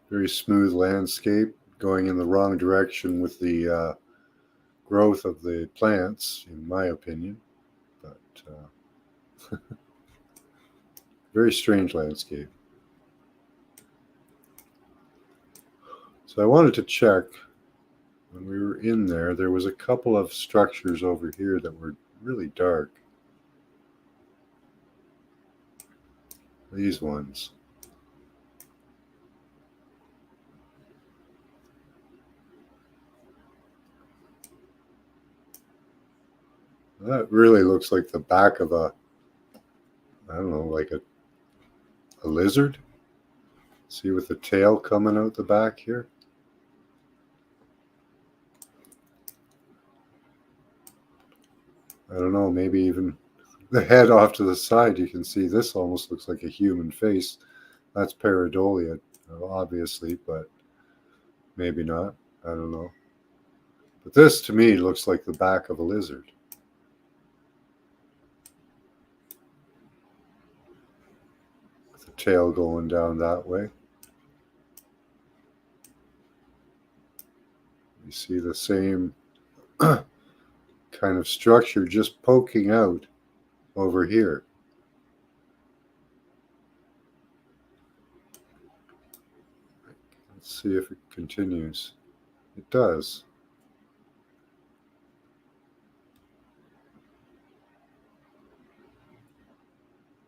Very smooth landscape, going in the wrong direction with the growth of the plants, in my opinion. But very strange landscape. So I wanted to check, when we were in there, there was a couple of structures over here that were really dark. These ones. That really looks like the back of a, I don't know, like a lizard. See, with the tail coming out the back here. I don't know, maybe even the head off to the side. You can see this almost looks like a human face. That's pareidolia, obviously, but maybe not. I don't know. But this, to me, looks like the back of a lizard. With the tail going down that way. You see the same kind of structure just poking out over here. Let's see if it continues. It does.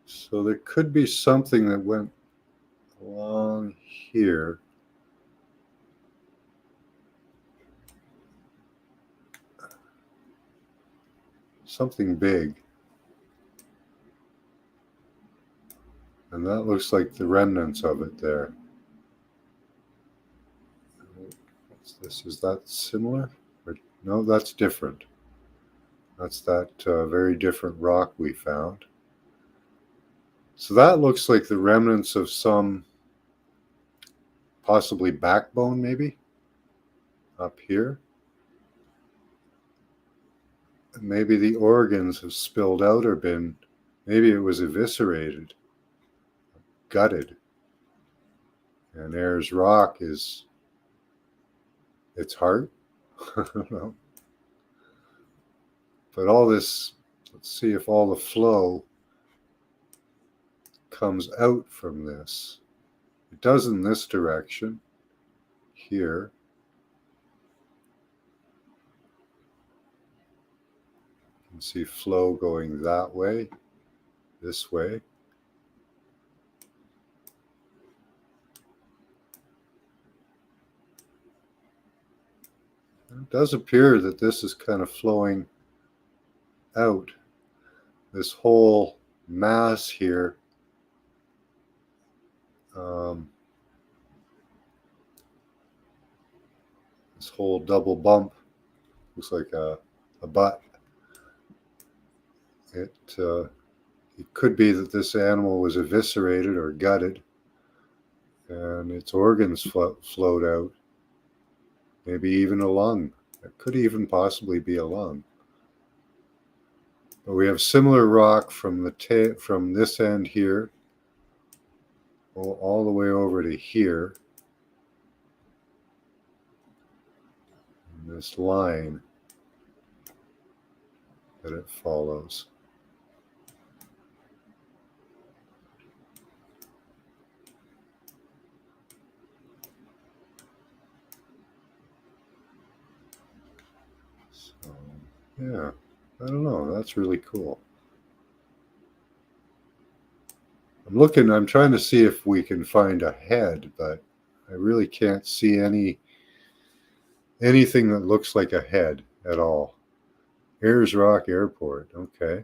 So there could be something that went along here. Something big. And that looks like the remnants of it there. What's this? Is that similar? Or, no, that's different. That's that very different rock we found. So that looks like the remnants of some possibly backbone, maybe, up here. And maybe the organs have spilled out or been, maybe it was eviscerated, gutted. And Ayers Rock is its heart. I don't know. But all this, let's see if all the flow comes out from this. It does in this direction, here. You can see flow going that way, this way. It does appear that this is kind of flowing out. This whole mass here this whole double bump looks like a butt. It could be that this animal was eviscerated or gutted and its organs flowed out. Maybe even a lung. It could even possibly be a lung. But we have similar rock from the from this end here, all the way over to here. this line that it follows. So, yeah, I don't know. That's really cool. I'm trying to see if we can find a head, but I really can't see anything that looks like a head at all. Ayers Rock Airport, okay.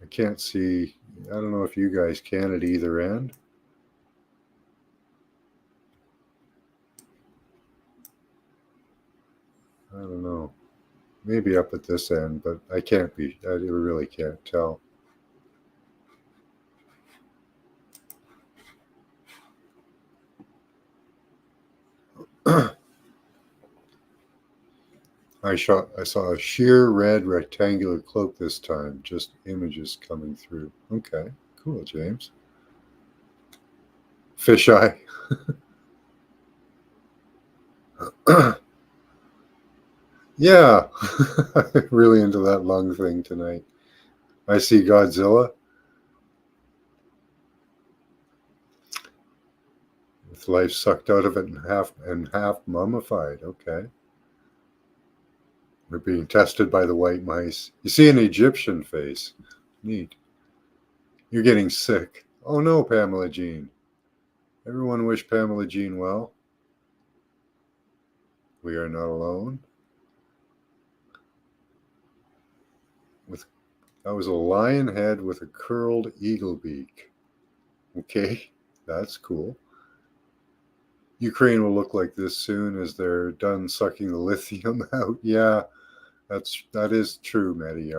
I can't see, I don't know if you guys can at either end. I don't know. Maybe up at this end, but I really can't tell. I saw a sheer red rectangular cloak this time, just images coming through. Okay, cool, James. Fisheye. Yeah, really into that lung thing tonight. I see Godzilla with life sucked out of it and half mummified. Okay. We're being tested by the white mice. You see an Egyptian face. Neat. You're getting sick. Oh no, Pamela Jean. Everyone wish Pamela Jean well. We are not alone. That was a lion head with a curled eagle beak. Okay, that's cool. Ukraine will look like this soon as they're done sucking the lithium out. Yeah, that is true, Matty.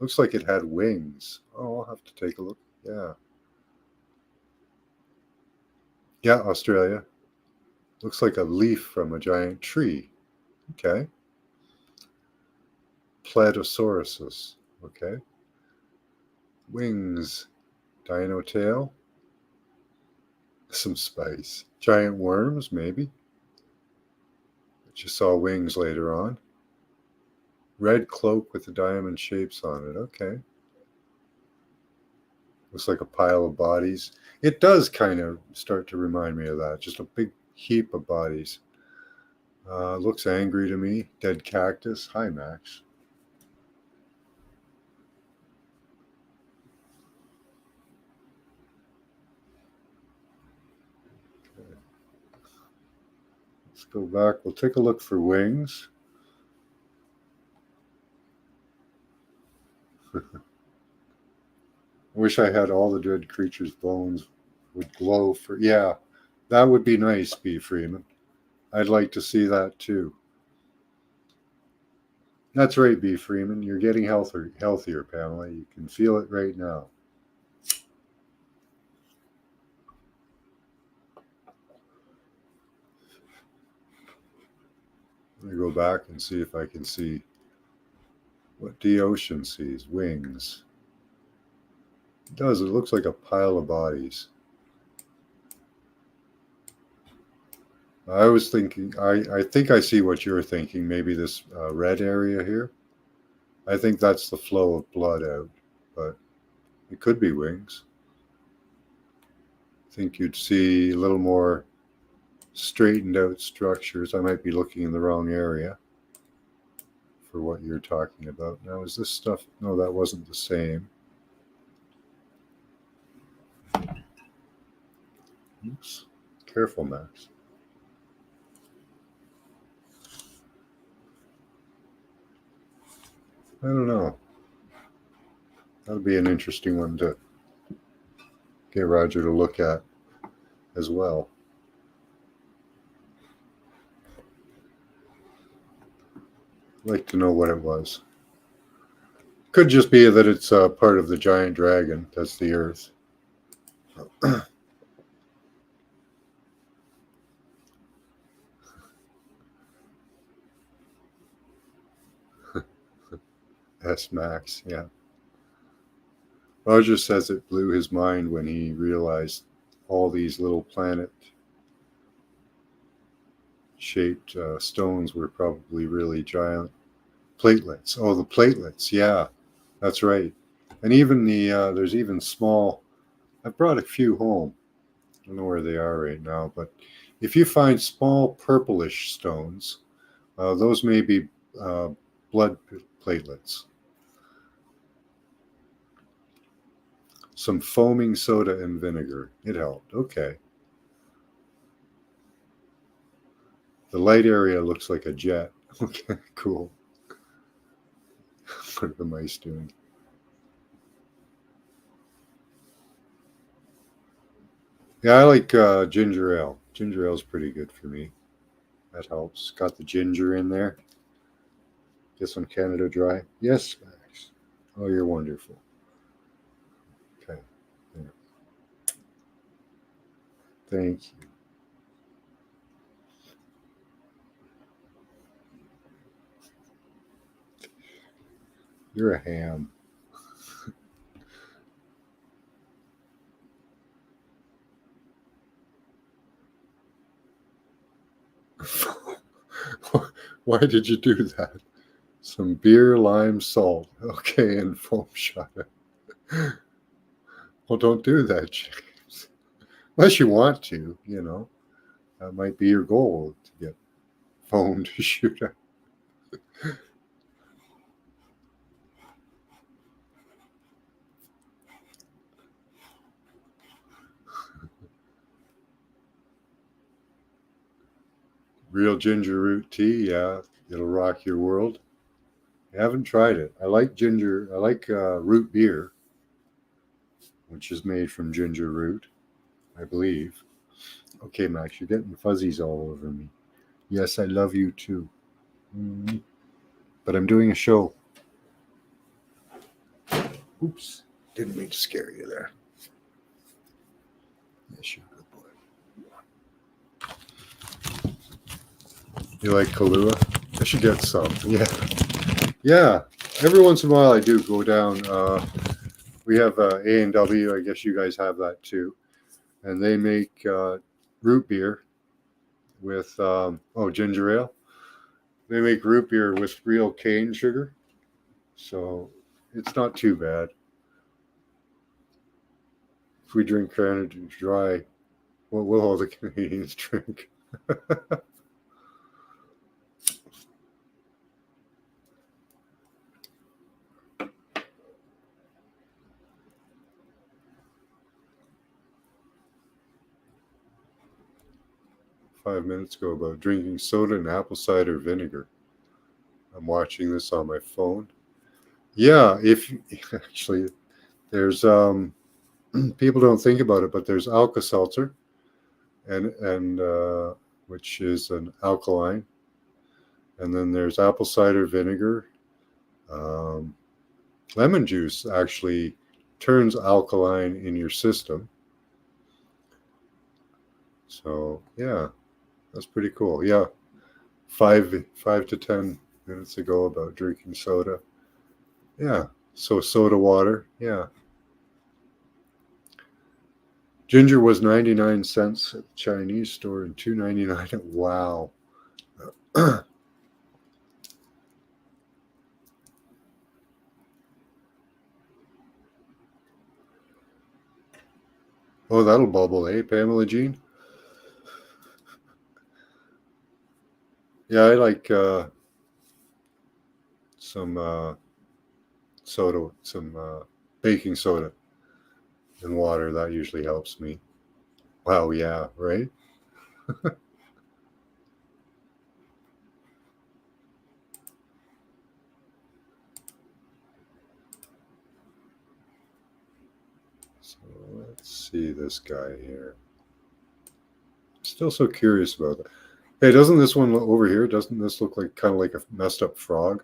Looks like it had wings. Oh, I'll have to take a look. Yeah. Yeah, Australia. Looks like a leaf from a giant tree. Okay. Pledosauruses. Okay. Wings. Dino tail. Some spice. Giant worms, maybe. But you saw wings later on. Red cloak with the diamond shapes on it. Okay. Looks like a pile of bodies. It does kind of start to remind me of that. Just a big heap of bodies. Looks angry to me. Dead cactus. Hi, Max. Okay. Let's go back. We'll take a look for wings. I wish I had all the dead creatures' bones would glow for. Yeah, that would be nice, B. Freeman. I'd like to see that too. That's right, B. Freeman. You're getting healthier, Pamela. You can feel it right now. Let me go back and see if I can see what D. Ocean sees. Wings. It does. It looks like a pile of bodies. I was thinking, I think I see what you're thinking. Maybe this red area here. I think that's the flow of blood out, but it could be wings. I think you'd see a little more straightened out structures. I might be looking in the wrong area for what you're talking about. Now, is this stuff? No, that wasn't the same. Oops. Careful, Max. I don't know. That would be an interesting one to get Roger to look at as well. I'd like to know what it was. Could just be that it's part of the giant dragon. That's the Earth. S Max, yeah. Roger says it blew his mind when he realized all these little planet shaped stones were probably really giant. Platelets. Oh, the platelets. Yeah, that's right. And even there's even small. I brought a few home. I don't know where they are right now, but if you find small purplish stones, those may be uh, blood platelets. Some foaming soda and vinegar. It helped. Okay. The light area looks like a jet. Okay, cool. What are the mice doing? Yeah, I like ginger ale. Ginger ale is pretty good for me. That helps. Got the ginger in there. Get some Canada Dry. Yes, Max. Oh, you're wonderful. Okay. Yeah. Thank you. You're a ham. Why did you do that? Some beer, lime, salt. Okay, and foam shot. Well, don't do that, James. Unless you want to, you know. That might be your goal to get foam to shoot at. Real ginger root tea, yeah, it'll rock your world. I haven't tried it. I like ginger. I like root beer, which is made from ginger root, I believe. Okay, Max, you're getting fuzzies all over me. Yes, I love you too. Mm. But I'm doing a show. Oops. Didn't mean to scare you there. Yes, you're a good boy. You like Kahlua? I should get some. Yeah. Yeah. Every once in a while I do go down. We have A&W. I guess you guys have that too. And they make root beer with, ginger ale. They make root beer with real cane sugar. So it's not too bad. If we drink Canada Dry, what will all the Canadians drink? 5 minutes ago about drinking soda and apple cider vinegar. I'm watching this on my phone. Yeah, if actually there's people don't think about it, but there's Alka Seltzer, and which is an alkaline, and then there's apple cider vinegar. Um, Lemon juice actually turns alkaline in your system. So yeah, that's pretty cool. Yeah, 5 to 10 minutes ago about drinking soda. Yeah, so soda water. Yeah, ginger was 99 cents at the Chinese store and $2.99 at Wow. Oh, that'll bubble, eh, Pamela Jean? Yeah, I like some soda, some baking soda and water. That usually helps me. Wow, yeah, right? So let's see this guy here. Still so curious about that. Hey, doesn't this one over here, doesn't this look like kind of like a messed up frog?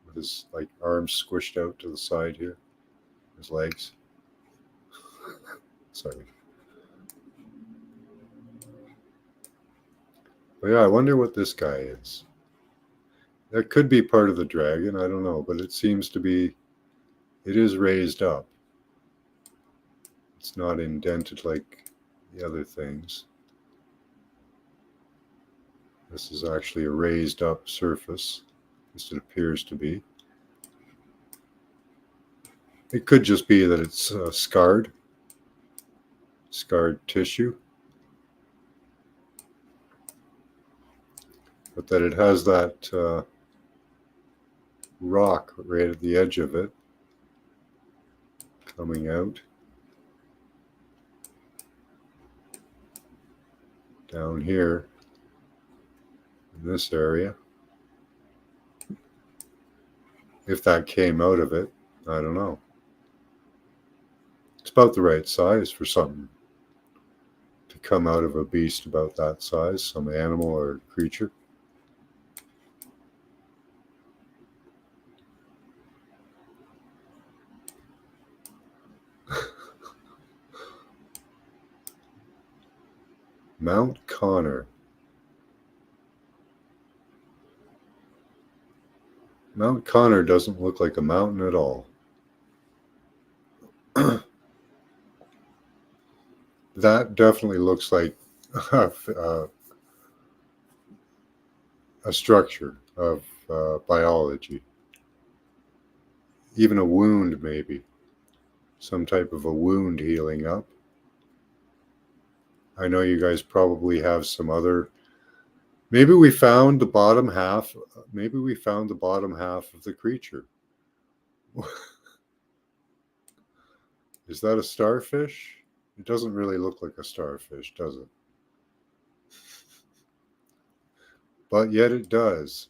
With his like arms squished out to the side here, his legs. Sorry. But yeah, I wonder what this guy is. That could be part of the dragon, I don't know, but it seems to be, it is raised up. It's not indented like the other things. This is actually a raised up surface. At least it appears to be. It could just be that it's scarred tissue, but that it has that rock right at the edge of it coming out down here in this area. If that came out of it, I don't know. It's about the right size for something to come out of a beast about that size, some animal or creature. Mount Connor. Mount Connor doesn't look like a mountain at all. That definitely looks like a structure of biology. Even a wound, maybe. Some type of a wound healing up. I know you guys probably have some other. Maybe we found the bottom half. Maybe we found the bottom half of the creature. Is that a starfish? It doesn't really look like a starfish, does it? But yet it does.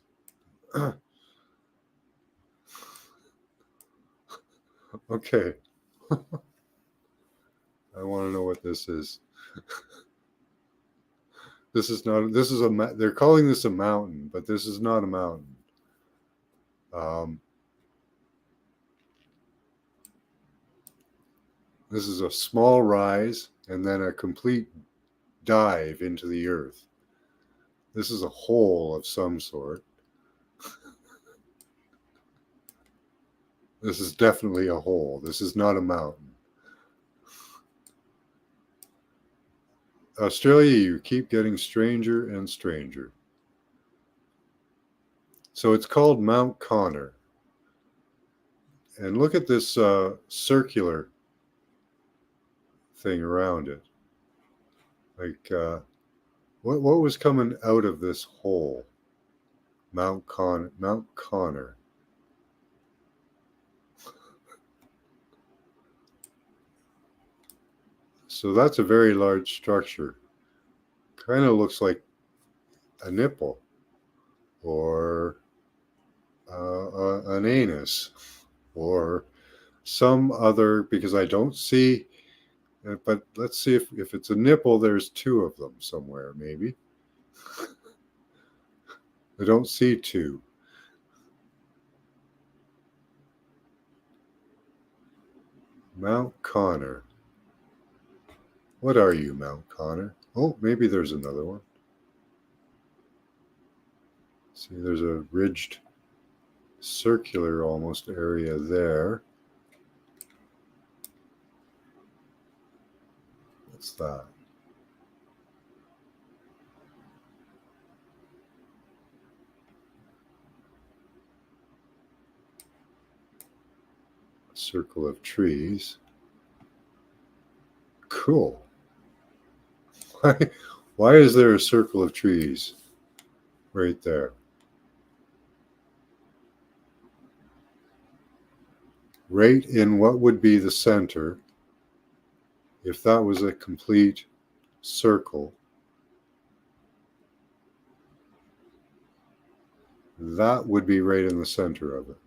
Okay. I want to know what this is. This is not. This is a. They're calling this a mountain, but this is not a mountain. This is a small rise and then a complete dive into the earth. This is a hole of some sort. This is definitely a hole. This is not a mountain. Australia, you keep getting stranger and stranger. So it's called Mount Connor. And look at this circular thing around it. Like, what was coming out of this hole? Mount Connor. So that's a very large structure. Kind of looks like a nipple or an anus or some other, because I don't see, but let's see if it's a nipple, there's two of them somewhere, maybe. I don't see two. Mount Connor. What are you, Mount Connor? Oh, maybe there's another one. See, there's a ridged circular almost area there. What's that? A circle of trees. Cool. Why is there a circle of trees right there? Right in what would be the center, if that was a complete circle, that would be right in the center of it.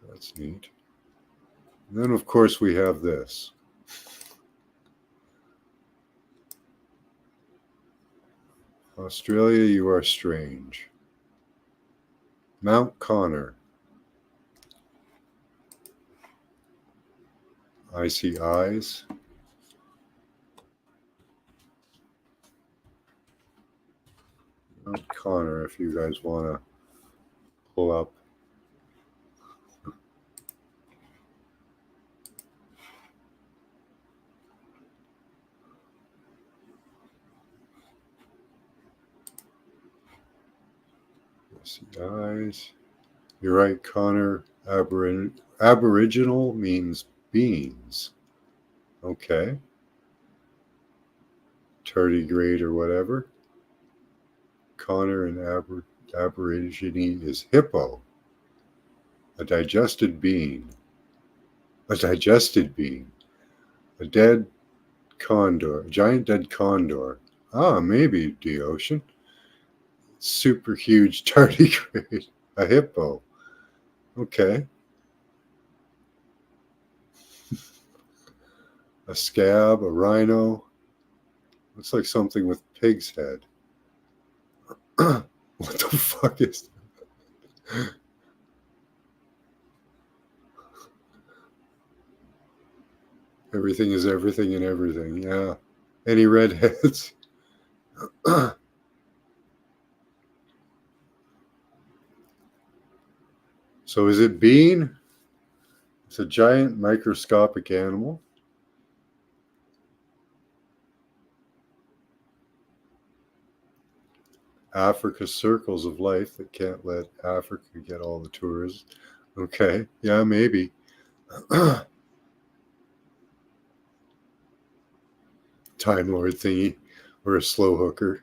That's neat. And then, of course, we have this. Australia, you are strange. Mount Connor. I see eyes. Mount Connor, if you guys want to pull up. See eyes. You're right, Connor. Aboriginal means beans. Okay. Tardigrade or whatever. Connor and Aborigine is hippo. A digested bean. A digested bean. A dead condor. A giant dead condor. Ah, maybe the ocean. Super huge tardigrade. A hippo. Okay. A scab, a rhino. Looks like something with pig's head. What the fuck is that? Everything is everything and everything. Yeah. Any redheads? So is it bean? It's a giant microscopic animal. Africa circles of life that can't let Africa get all the tourists. Okay. Yeah, maybe. Time Lord thingy or a slow hooker.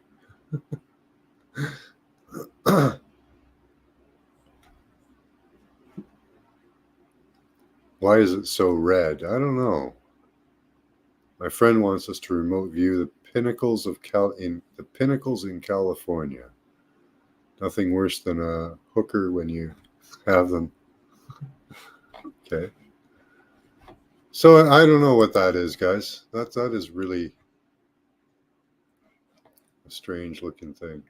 Why is it so red? I don't know. My friend wants us to remote view the pinnacles in California. Nothing worse than a hooker when you have them. Okay. So I don't know what that is, guys. That is really a strange looking thing.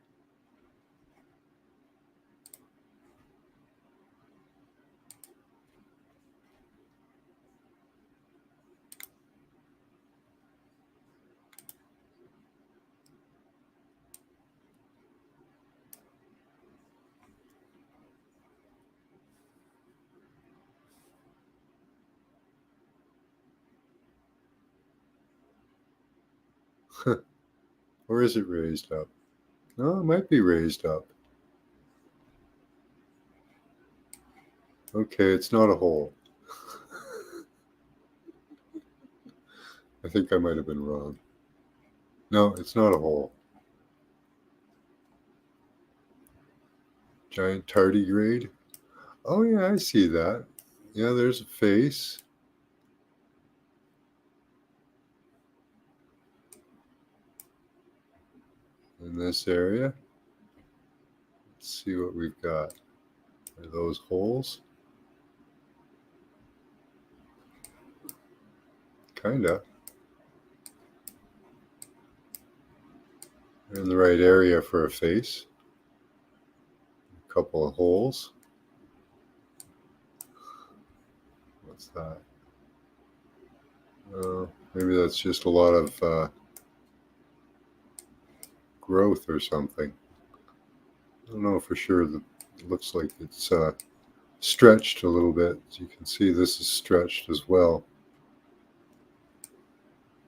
Or is it raised up? No, it might be raised up. Okay, it's not a hole. I think I might have been wrong. No, it's not a hole. Giant tardigrade. Oh yeah, I see that. Yeah, there's a face. In this area. Let's see what we've got. Are those holes? Kinda. They're in the right area for a face. A couple of holes. What's that? Maybe that's just a lot of growth or something. I don't know for sure. It looks like it's stretched a little bit. As you can see, this is stretched as well.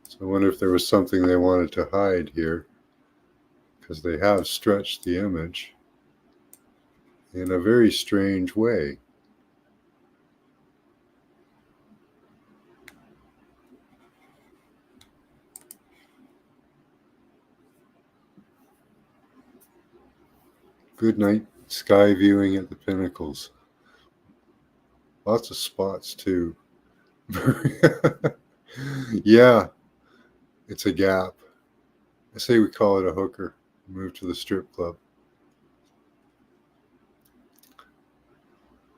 So I wonder if there was something they wanted to hide here, because they have stretched the image in a very strange way. Good night sky viewing at the pinnacles. Lots of spots too. Yeah, it's a gap. I say we call it a hooker. Move to the strip club.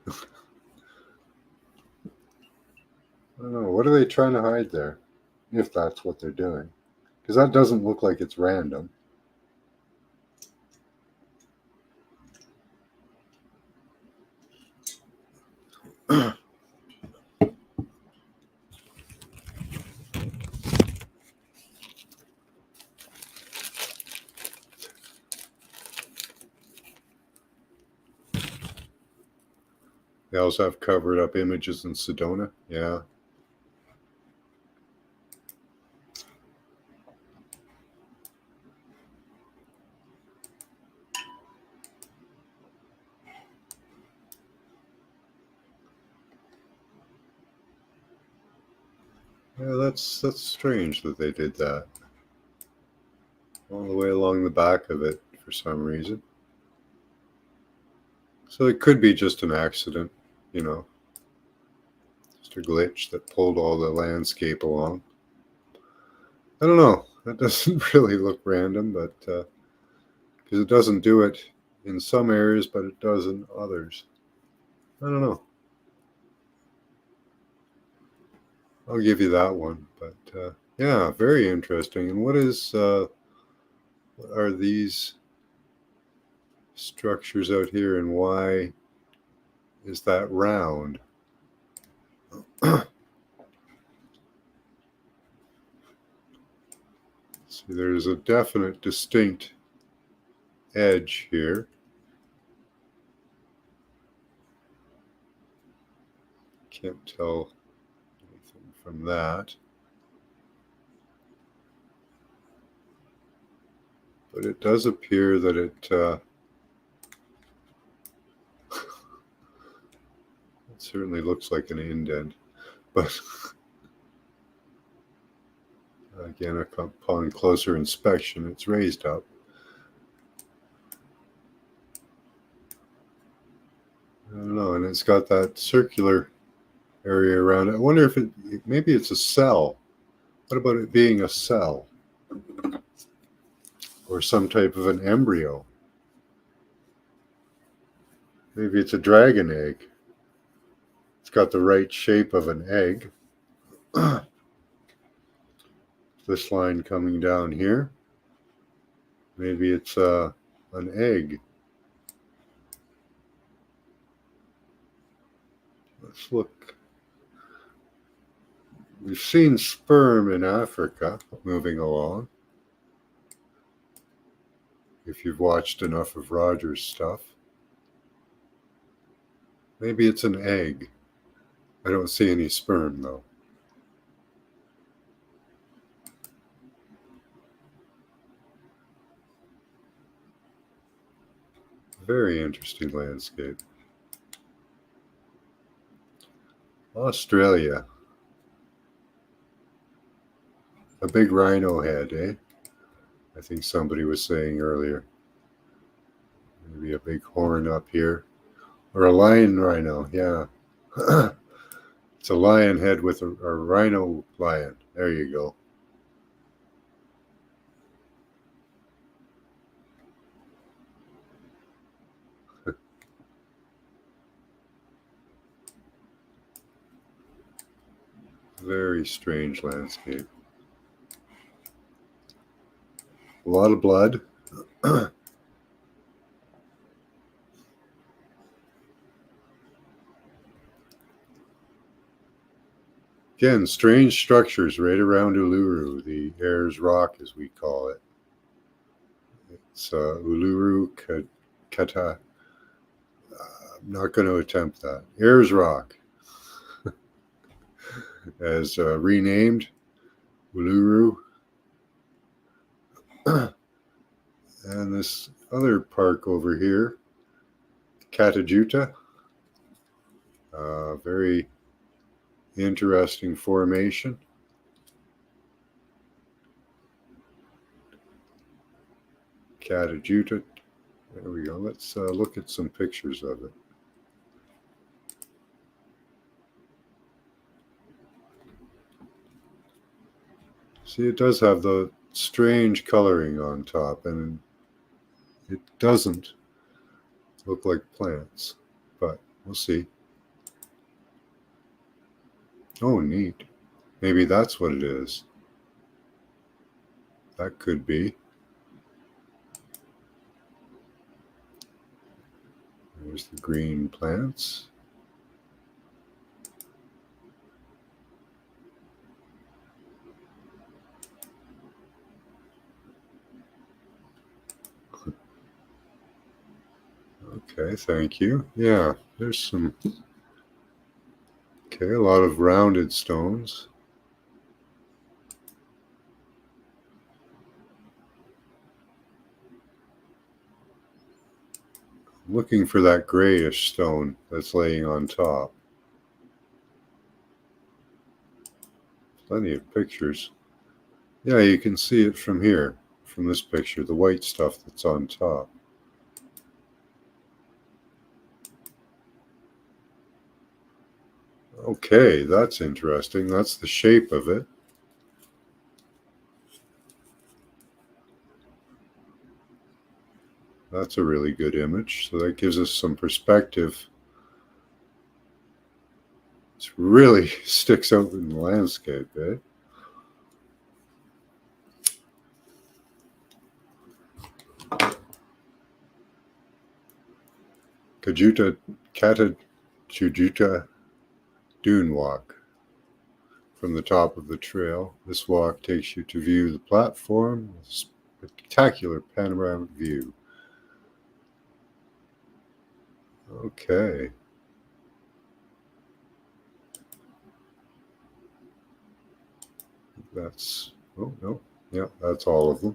I don't know. What are they trying to hide there? If that's what they're doing. Because that doesn't look like it's random. They also have covered up images in Sedona. Yeah. Yeah, that's strange that they did that all the way along the back of it for some reason. So it could be just an accident, you know, just a glitch that pulled all the landscape along. I don't know. That doesn't really look random, but because it doesn't do it in some areas, but it does in others. I don't know. I'll give you that one. But yeah, very interesting. And what are these structures out here, and why is that round? See, there's a definite, distinct edge here. Can't tell anything from that. But it does appear that it certainly looks like an indent. But again, upon closer inspection, it's raised up. I don't know, and it's got that circular area around it. I wonder if maybe it's a cell. What about it being a cell? Or some type of an embryo? Maybe it's a dragon egg. It's got the right shape of an egg. This line coming down here. Maybe it's an egg. Let's look. We've seen sperm in Africa moving along. If you've watched enough of Roger's stuff. Maybe it's an egg. I don't see any sperm though. Very interesting landscape. Australia. A big rhino head, eh? I think somebody was saying earlier. Maybe a big horn up here. Or a lion rhino, yeah. It's a lion head with a rhino lion. There you go. Very strange landscape. A lot of blood. Again, strange structures right around Uluru, the Ayers Rock as we call it. It's Uluru Kata. I'm not going to attempt that. Ayers Rock, as renamed Uluru. And this other park over here, Katajuta. Very interesting formation. Katajuta. There we go. Let's look at some pictures of it. See, it does have the strange coloring on top, and it doesn't look like plants, but we'll see. Oh, neat. Maybe that's what it is. That could be. There's the green plants. Okay, thank you. Yeah, there's some. Okay, a lot of rounded stones. I'm looking for that grayish stone that's laying on top. plenty of pictures. Yeah, you can see it from here, from this picture, the white stuff that's on top. Okay, that's interesting. That's the shape of it. That's a really good image. So that gives us some perspective. It really sticks out in the landscape, eh? Katajuta Dune Walk. From the top of the trail, this walk takes you to view the platform with a spectacular panoramic view. Okay. That's, oh no, yeah, that's all of them.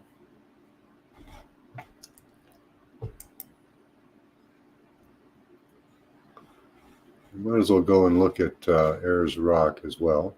You might as well go and look at Ayers Rock as well.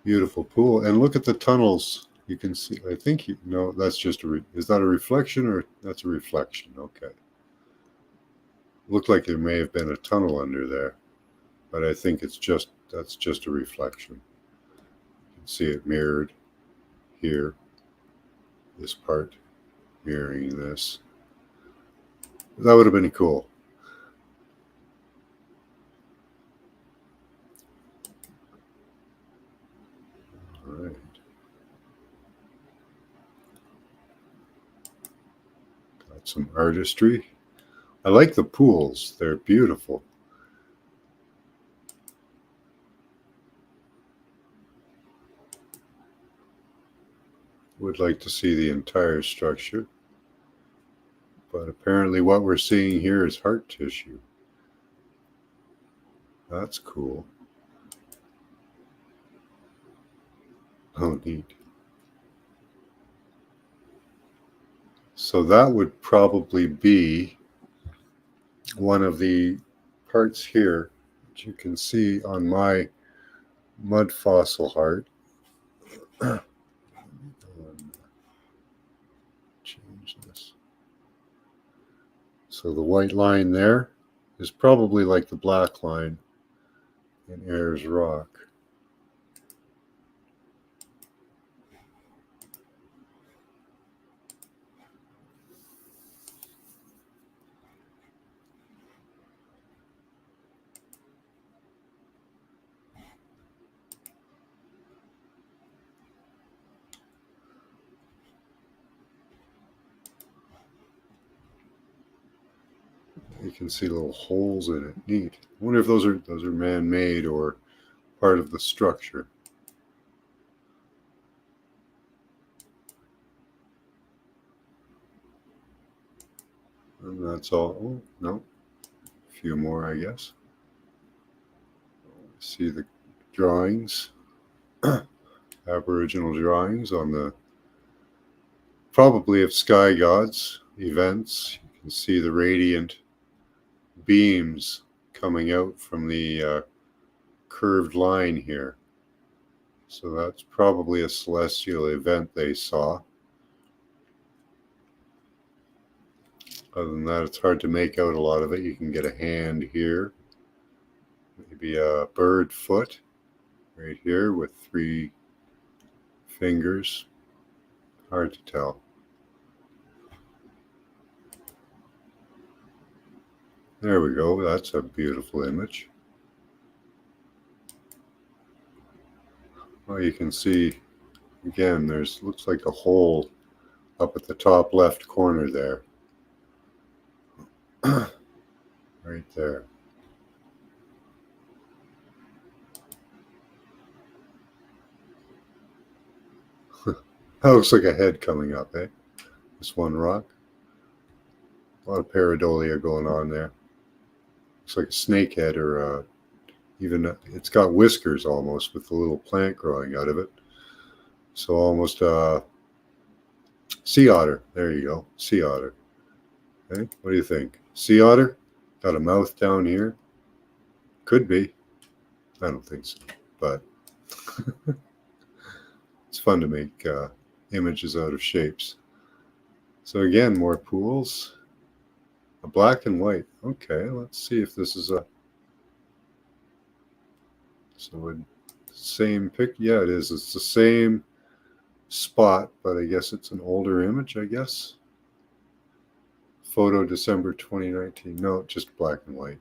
Beautiful pool, and look at the tunnels. You can see. I think you know that's just a. Is that a reflection or that's a reflection? Okay. Looked like there may have been a tunnel under there, but I think that's just a reflection. You can see it mirrored here. This part mirroring this. That would have been cool. All right. Got some artistry. I like the pools. They're beautiful. Would like to see the entire structure. But apparently what we're seeing here is heart tissue. That's cool. Oh, neat. So that would probably be one of the parts here that you can see on my mud fossil heart. Change this. So the white line there is probably like the black line in Ayers Rock. You can see little holes in it. Neat. I wonder if those are man-made or part of the structure. And that's all. Oh, no. A few more, I guess. See the drawings, Aboriginal drawings on the, probably of sky gods events. You can see the radiant beams coming out from the curved line here. So that's probably a celestial event they saw. Other than that, it's hard to make out a lot of it. You can get a hand here, maybe a bird foot right here with 3 fingers. Hard to tell. There we go. That's a beautiful image. Well, you can see, again, looks like a hole up at the top left corner there. Right there. That looks like a head coming up, eh? This one rock. A lot of pareidolia going on there. Looks like a snake head or a Even it's got whiskers almost with a little plant growing out of it. So almost sea otter. There you go, sea otter. Okay, what do you think? Sea otter? Got a mouth down here? Could be. I don't think so, but it's fun to make images out of shapes. So again, more pools. A black and white. Okay, let's see if this is a. So same pic. Yeah, it is. It's the same spot, but I guess it's an older image. I guess. Photo December 2019. No, just black and white.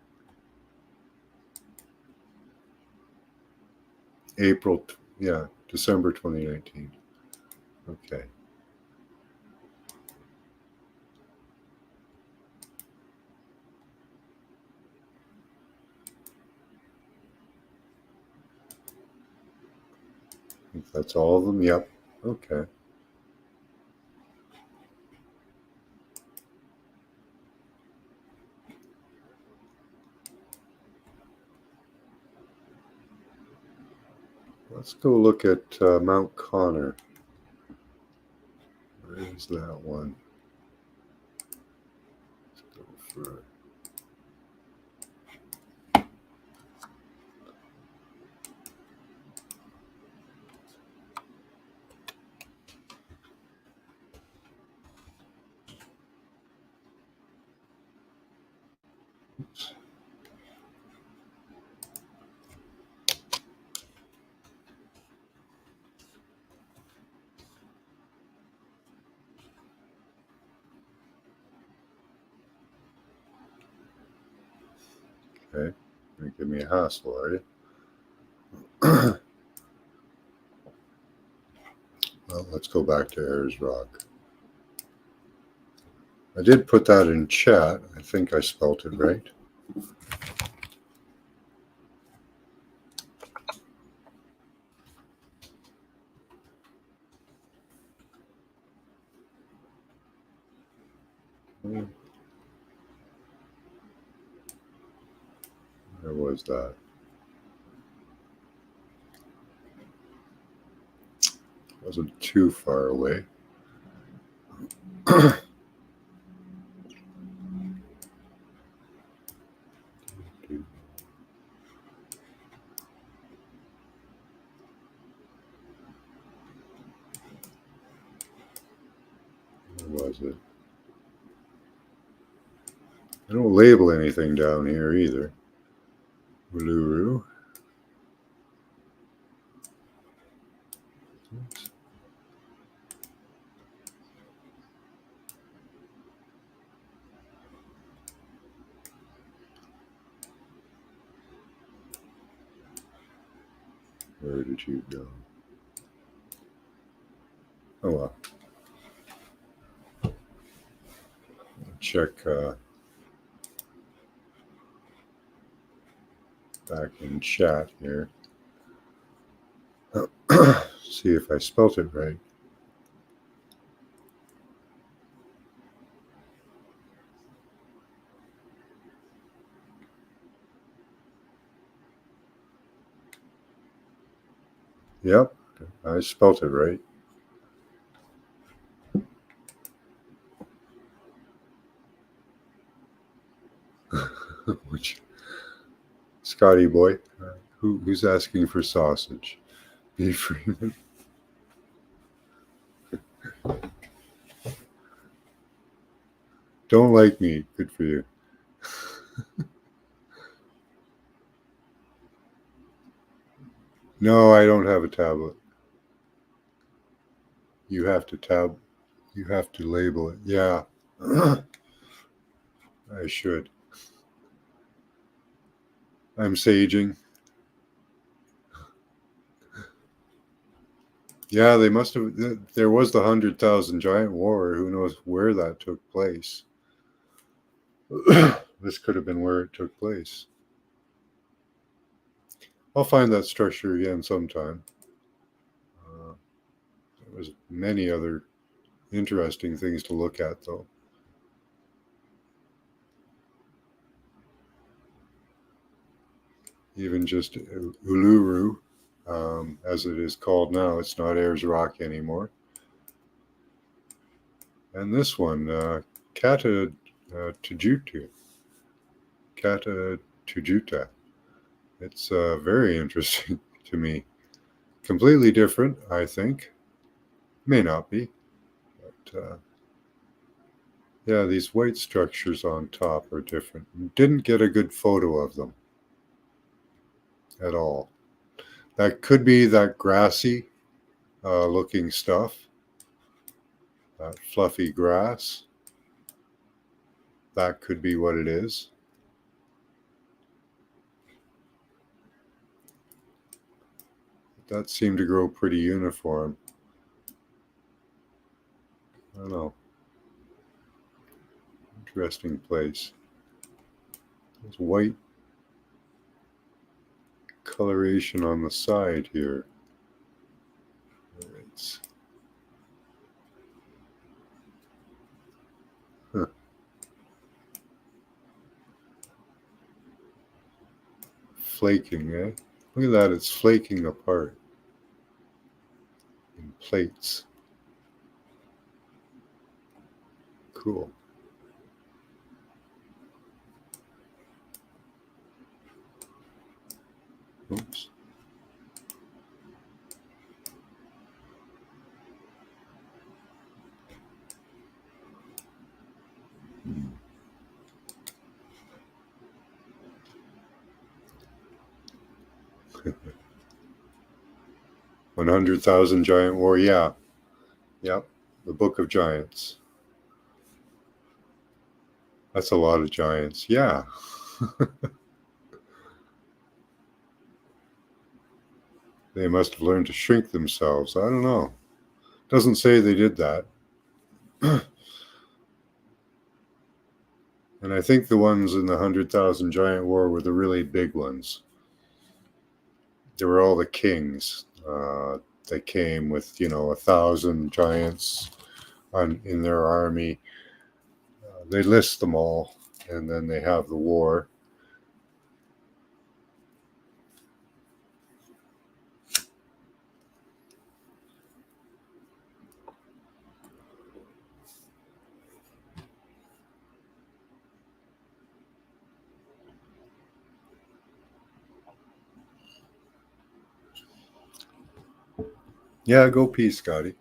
April. Yeah, December 2019. Okay. If that's all of them. Yep. Okay. Let's go look at Mount Connor. Where is that one? Let's go for. Oops. Okay. You're give me a hassle, are you? Well, let's go back to Ayers Rock. I did put that in chat. I think I spelt it right. Where was that? Wasn't too far away. Where was it? I don't label anything down here either. Uluru. Oops. Where did you go? Oh well. Check back in chat here. See if I spelt it right. Yep, I spelt it right. Which Scotty boy, who's asking for sausage? B. Freeman. Don't like me. Good for you. No, I don't have a tablet. You have to You have to label it. Yeah. I should. I'm saging. Yeah, they must have. There was the 100,000 giant war. Who knows where that took place? This could have been where it took place. I'll find that structure again sometime. There was many other interesting things to look at, though. even just Uluru, as it is called now. It's not Ayers Rock anymore. And this one, Kata Tujuta. Kata Tujuta. It's very interesting to me. Completely different, I think. May not be. But yeah, these white structures on top are different. Didn't get a good photo of them at all. That could be that grassy looking stuff, that fluffy grass. That could be what it is. That seemed to grow pretty uniform. I don't know. Interesting place. There's white coloration on the side here. It's flaking, eh? Look at that, it's flaking apart in plates. Cool. Oops. 100,000 giant war, yeah. Yep, the Book of Giants. That's a lot of giants, yeah. They must have learned to shrink themselves. I don't know. Doesn't say they did that. And I think the ones in the 100,000 giant war were the really big ones. They were all the kings. They came with, 1,000 giants in their army. They list them all, and then they have the war. Yeah, go pee, Scotty.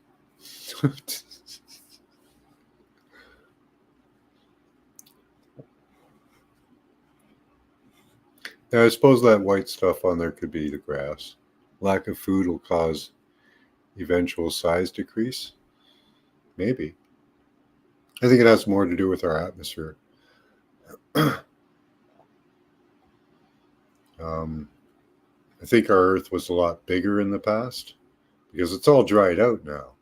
Yeah, I suppose that white stuff on there could be the grass. Lack of food will cause eventual size decrease. Maybe. I think it has more to do with our atmosphere. I think our Earth was a lot bigger in the past because it's all dried out now.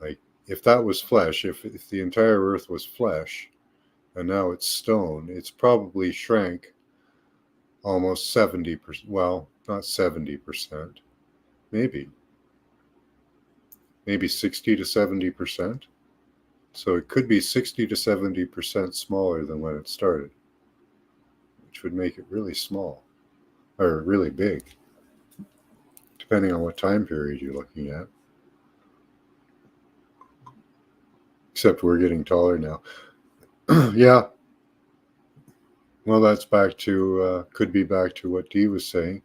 Like, if that was flesh, if the entire Earth was flesh and now it's stone, it's probably shrank almost 70%. Well, not 70%. Maybe 60 to 70%. So it could be 60 to 70% smaller than when it started, which would make it really small or really big, depending on what time period you're looking at. Except we're getting taller now. Yeah. Well, that's back to, could be back to what Dee was saying.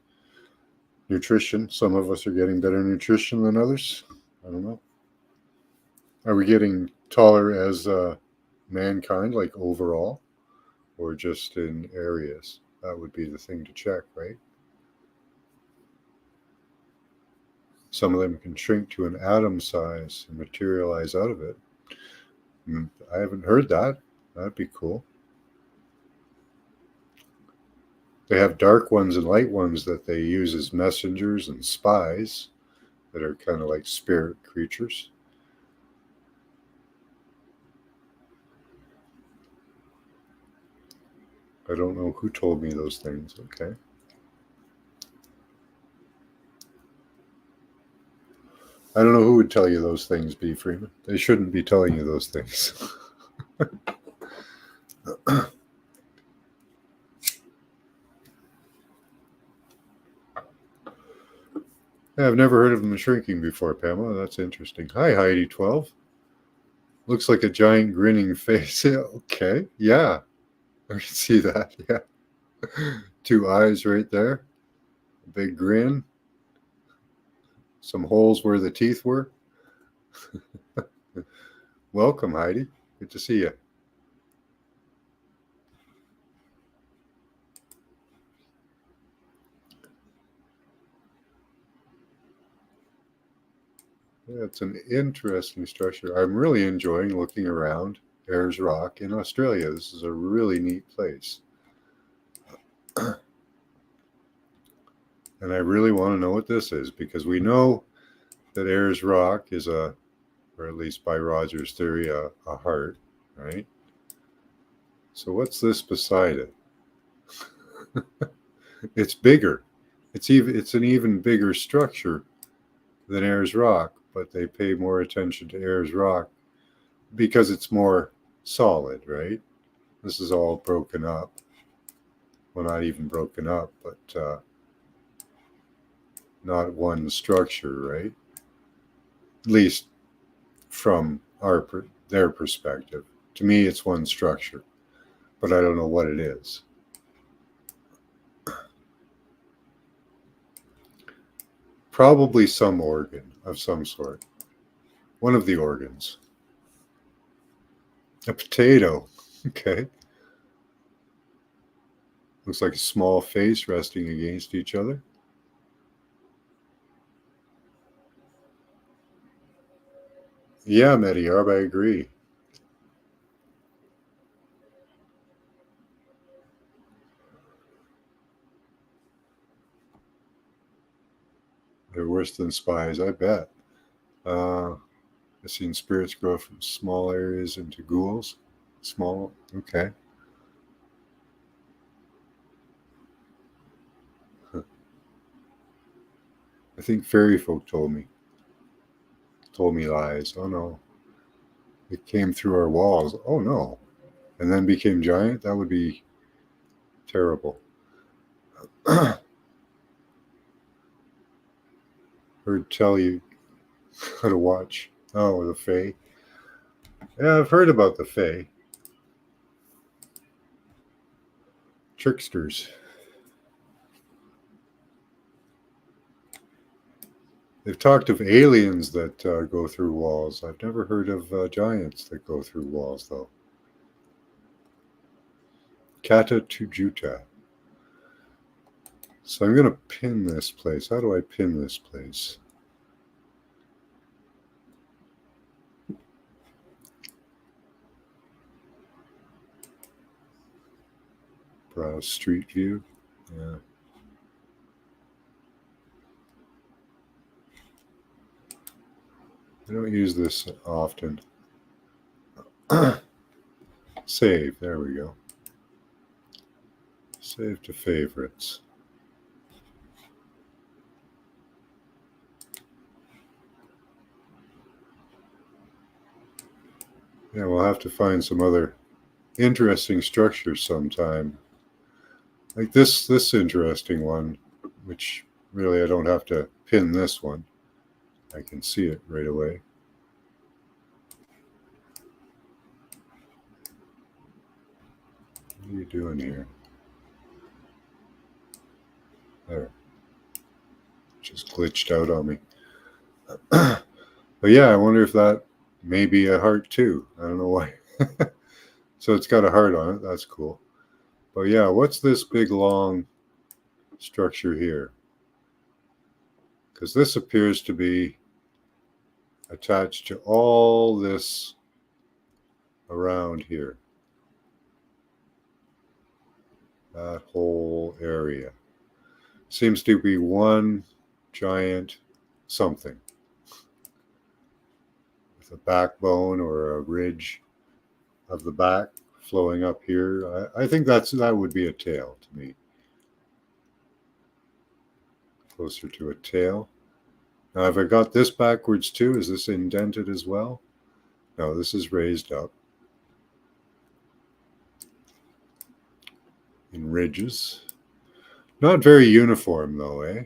Nutrition. Some of us are getting better nutrition than others. I don't know. Are we getting taller as mankind, like overall, or just in areas? That would be the thing to check, right? Some of them can shrink to an atom size and materialize out of it. I haven't heard that. That'd be cool. They have dark ones and light ones that they use as messengers and spies that are kind of like spirit creatures. I don't know who told me those things, okay? I don't know who would tell you those things, B. Freeman. They shouldn't be telling you those things. Yeah, I've never heard of them shrinking before, Pamela. That's interesting. Hi, Heidi12. Looks like a giant grinning face. Okay, yeah, I can see that. Yeah, two eyes right there, a big grin, some holes where the teeth were. Welcome, Heidi. Good to see you. Yeah, it's an interesting structure. I'm really enjoying looking around Ayers Rock in Australia. This is a really neat place. And I really want to know what this is because we know that Ayers Rock is or at least by Roger's theory, a heart, right? So what's this beside it? It's bigger. It's an even bigger structure than Ayers Rock, but they pay more attention to Ayers Rock because it's more solid, right? This is all broken up. Well, not even broken up, but not one structure, right? At least from their perspective. To me, it's one structure, but I don't know what it is. Probably some organ of some sort. One of the organs. A potato. Okay. Looks like a small face resting against each other. Yeah, Mediarb, I agree. They're worse than spies, I bet. I've seen spirits grow from small areas into ghouls. Small, okay. Huh. I think fairy folk told me lies. Oh no. It came through our walls. Oh no. And then became giant? That would be terrible. Heard tell you how to watch. Oh, the Fae. Yeah, I've heard about the Fae. Tricksters. They've talked of aliens that go through walls. I've never heard of giants that go through walls, though. Kata Tujuta. So I'm going to pin this place. How do I pin this place? Browse Street View. Yeah. I don't use this often. Save. There we go. Save to favorites. Yeah, we'll have to find some other interesting structures sometime. Like this interesting one, which really I don't have to pin this one. I can see it right away. What are you doing here? There. Just glitched out on me. But yeah, I wonder if that may be a heart too. I don't know why. So it's got a heart on it. That's cool. But yeah, what's this big long structure here? Because this appears to be attached to all this around here. That whole area seems to be one giant something with a backbone or a ridge of the back flowing up here. I think that would be a tail to me. Closer to a tail. Now, have I got this backwards too? Is this indented as well? No, this is raised up in ridges. Not very uniform though, eh?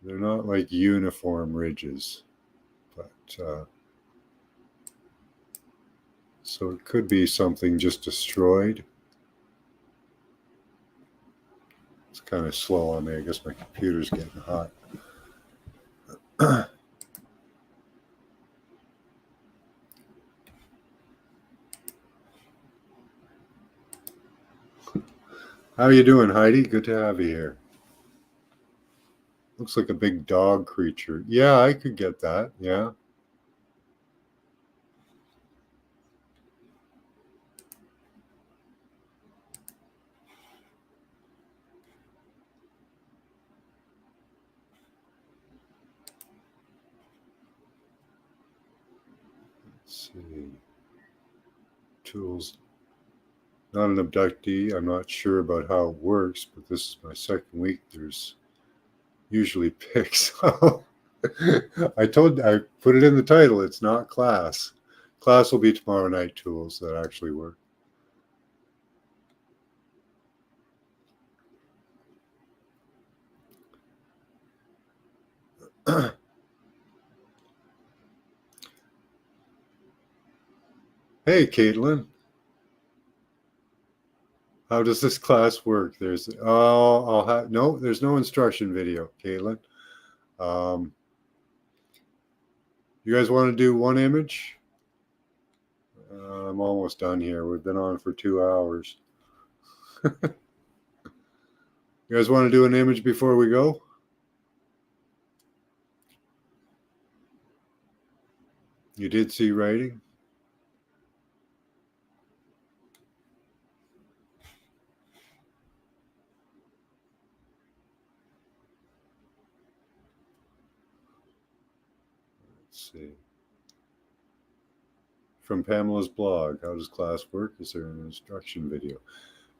They're not like uniform ridges, but so it could be something just destroyed. It's kind of slow on me. I guess my computer's getting hot. How you doing, Heidi? Good to have you here. Looks like a big dog creature. Yeah, I could get that. Yeah. Let's see. Tools. Not an abductee. I'm not sure about how it works, but this is my second week. There's usually pics. I put it in the title. It's not class. Class will be tomorrow night. Tools that actually work. Hey, Caitlin. How does this class work? There's I'll have no. There's no instruction video, Caitlin. Um, you guys want to do one image? I'm almost done here. We've been on for 2 hours. You guys want to do an image before we go? You did see writing? Let's see. From Pamela's blog, how does class work? Is there an instruction video?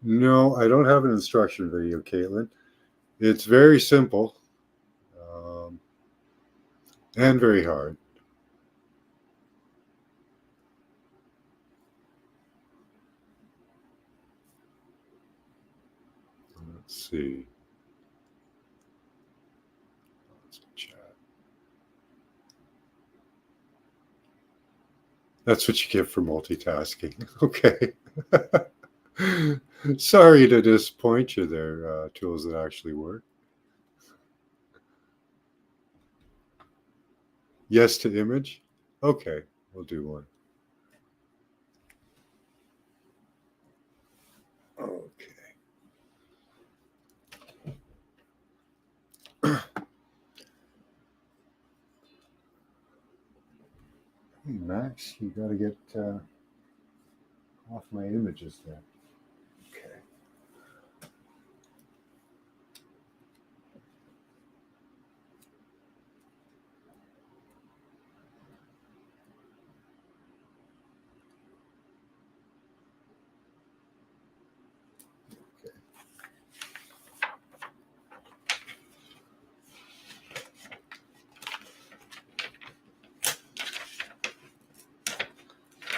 No, I don't have an instruction video, Caitlin. It's very simple and very hard. Let's see. Chat. That's what you get for multitasking. Okay. Sorry to disappoint you there, tools that actually work. Yes to image? Okay, we'll do one. Okay. Hey, Max, you got to get off my images there. Okay.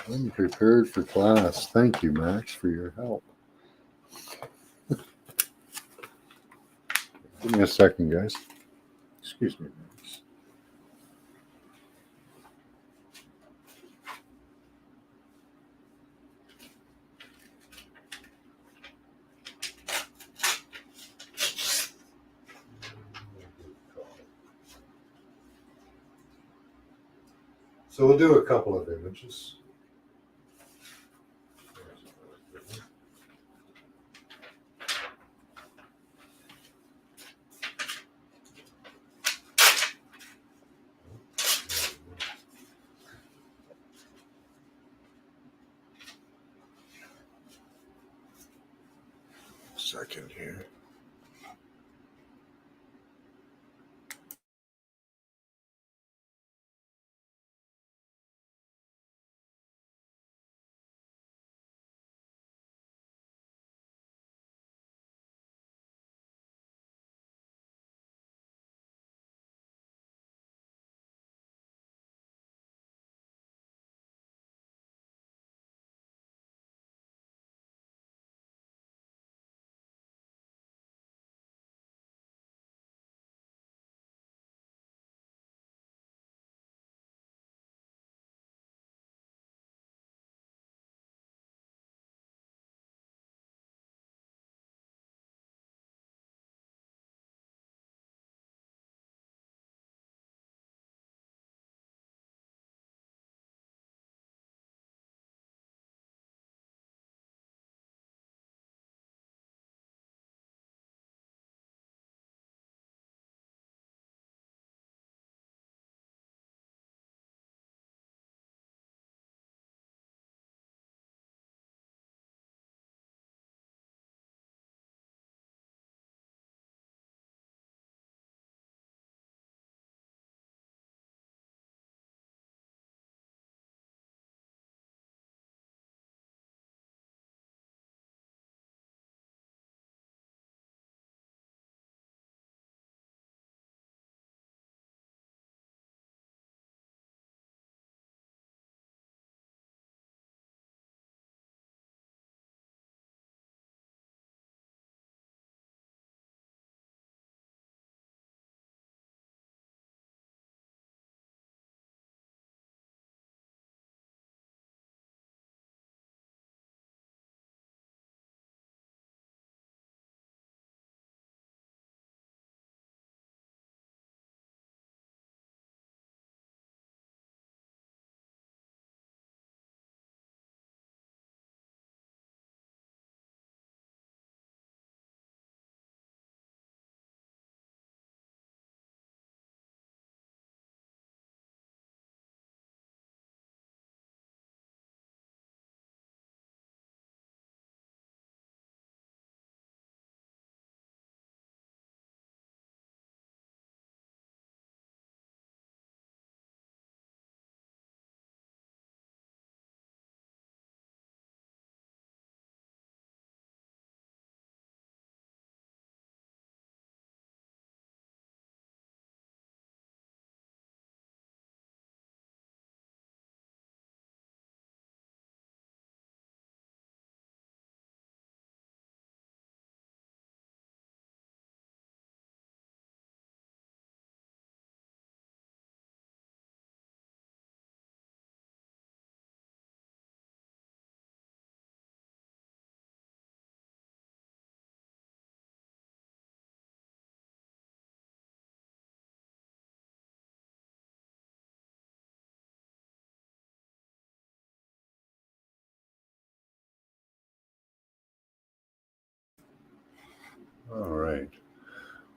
I'm prepared for class. Thank you, Max, for your help. Give me a second, guys. Excuse me, Max. So we'll do a couple of images. Second here.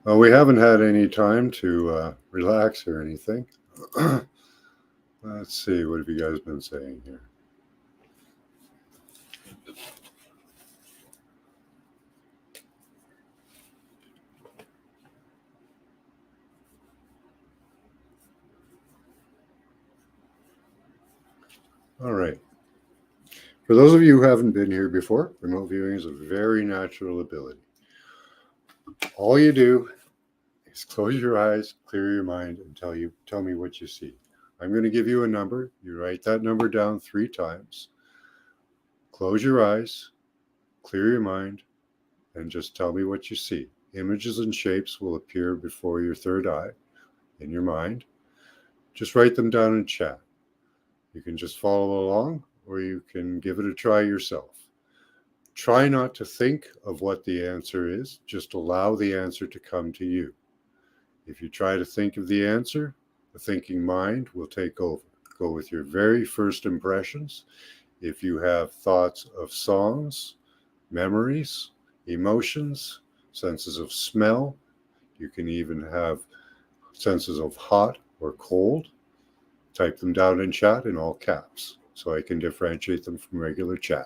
Well, we haven't had any time to relax or anything. Let's see, what have you guys been saying here? All right. For those of you who haven't been here before, remote viewing is a very natural ability. All you do is close your eyes, clear your mind, and tell me what you see. I'm going to give you a number. You write that number down 3 times. Close your eyes, clear your mind, and just tell me what you see. Images and shapes will appear before your third eye in your mind. Just write them down in chat. You can just follow along, or you can give it a try yourself. Try not to think of what the answer is, just allow the answer to come to you. If you try to think of the answer, the thinking mind will take over. Go with your very first impressions. If you have thoughts of songs, memories, emotions, senses of smell, you can even have senses of hot or cold. Type them down in chat in all caps so I can differentiate them from regular chat.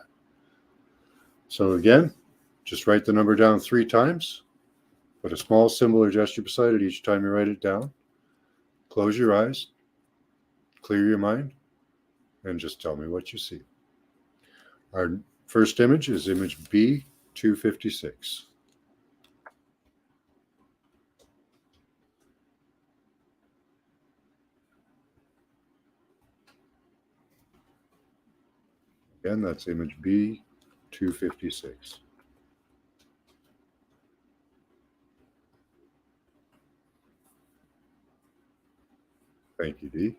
So again, just write the number down 3 times. Put a small symbol or gesture beside it each time you write it down. Close your eyes, clear your mind, and just tell me what you see. Our first image is image B256. Again, that's image B256. Thank you, Dee.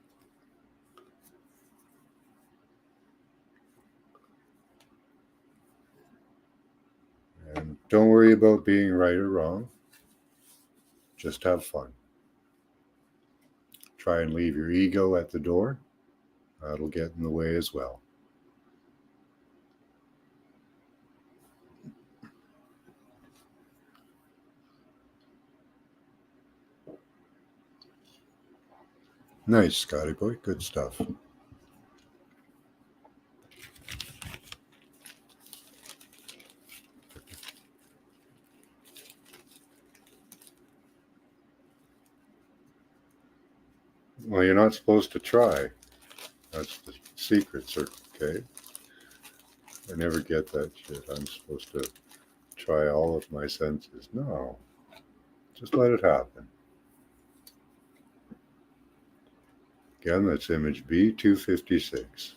And don't worry about being right or wrong. Just have fun. Try and leave your ego at the door. That'll get in the way as well. Nice, Scotty boy. Good stuff. Well, you're not supposed to try. That's the secret, sir. Okay. I never get that shit. I'm supposed to try all of my senses. No. Just let it happen. Again, that's image B256.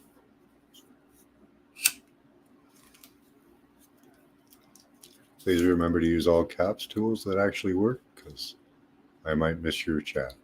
Please remember to use all caps tools that actually work, because I might miss your chat.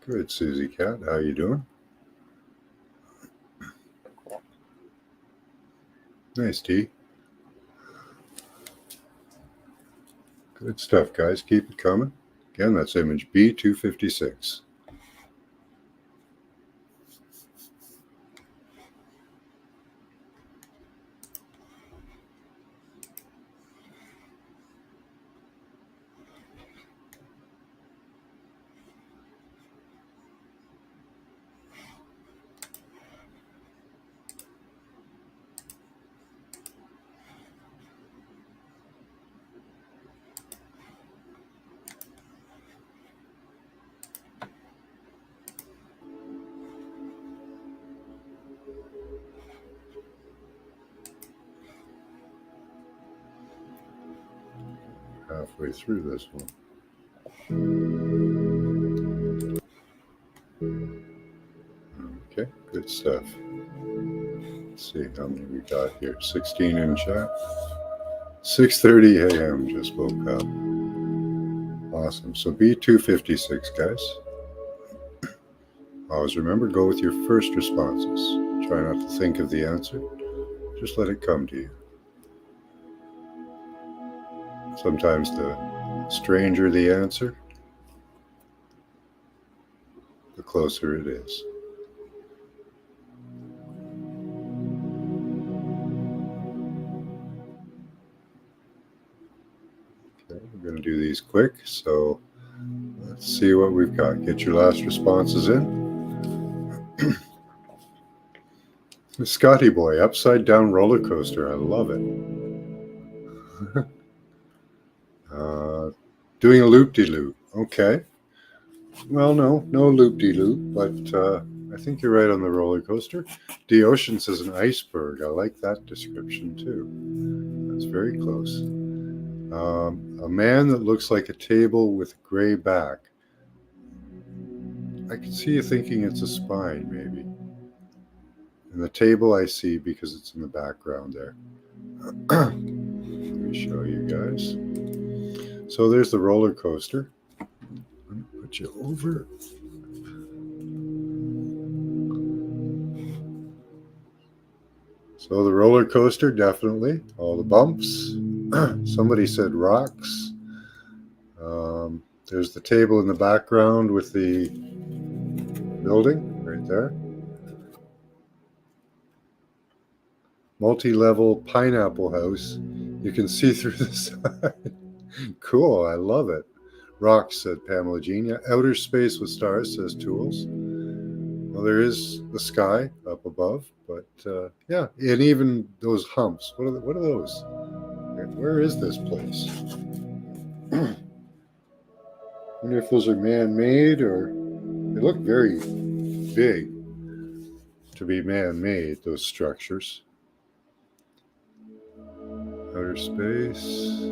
Good, Susie Cat. How you doing? Nice, T. Good stuff, guys. Keep it coming. Again, that's image B256. halfway through this one. Okay, good stuff. Let's see how many we got here. 16 in chat. 6:30 a.m. just woke up. Awesome. So B256, guys. Always remember, go with your first responses. Try not to think of the answer. Just let it come to you. Sometimes the stranger the answer, the closer it is. Okay, we're going to do these quick, so let's see what we've got. Get your last responses in. Scotty Boy, upside down roller coaster. I love it. Doing a loop-de-loop. Okay. Well, no loop-de-loop, but I think you're right on the roller coaster. The ocean says an iceberg. I like that description too. That's very close. A man that looks like a table with a gray back. I can see you thinking it's a spine, maybe. And the table I see because it's in the background there. Let me show you guys. So there's the roller coaster. Let me put you over. So the roller coaster, definitely. All the bumps. Somebody said rocks. There's the table in the background with the building right there. Multi-level pineapple house. You can see through the side. Cool, I love it. Rocks, said Pamela Jean. Yeah, outer space with stars, says Tools. Well, there is the sky up above, but yeah, and even those humps. What are those? Where is this place? I wonder if those are man-made or they look very big to be man-made, those structures. Outer space.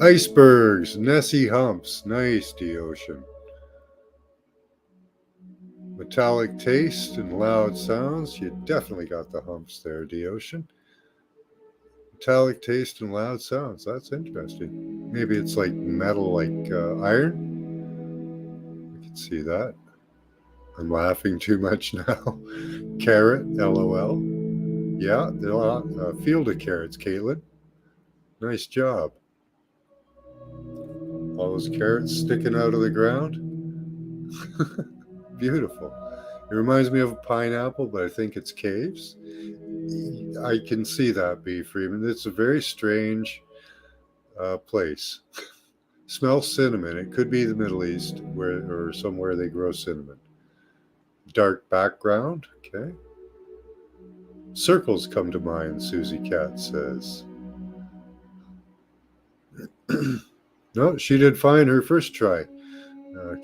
Icebergs, Nessie humps. Nice, D-Ocean. Metallic taste and loud sounds. You definitely got the humps there, D-Ocean. Metallic taste and loud sounds. That's interesting. Maybe it's like metal, like iron. I can see that. I'm laughing too much now. Carrot, LOL. Yeah, a field of carrots, Caitlin. Nice job. All those carrots sticking out of the ground. Beautiful. It reminds me of a pineapple, but I think it's caves. I can see that, B. Freeman. It's a very strange place. Smells cinnamon. It could be the Middle East or somewhere they grow cinnamon. Dark background. Okay. Circles come to mind, Susie Cat says. No, she did fine her first try.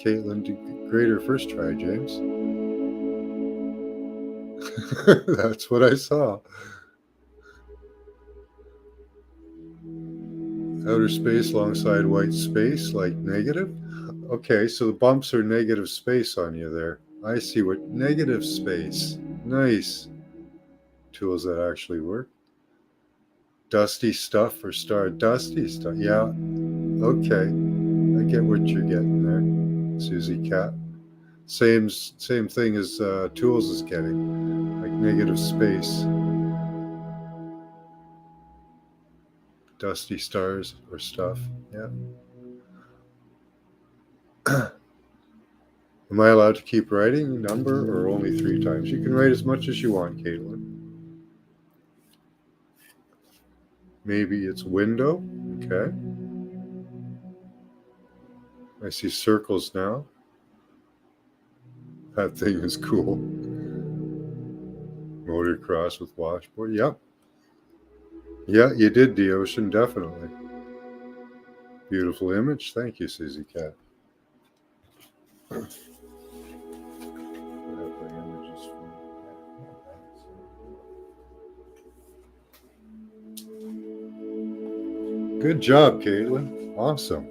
Caitlin did great her first try, James. That's what I saw. Outer space alongside white space, like negative. Okay, so the bumps are negative space on you there. I see what negative space. Nice. Tools that actually work. Dusty stuff or star dusty stuff. Yeah. Okay. I get what you're getting there, Susie Cat. Same thing as Tools is getting, like negative space. Dusty stars or stuff. Yeah. Am I allowed to keep writing number or only 3 times? You can write as much as you want, Caitlin. Maybe it's window. Okay. I see circles now. That thing is cool. Motocross with washboard. Yep. Yeah, you did, D-Ocean, definitely. Beautiful image. Thank you, Susie Cat. Good job, Caitlin. Awesome.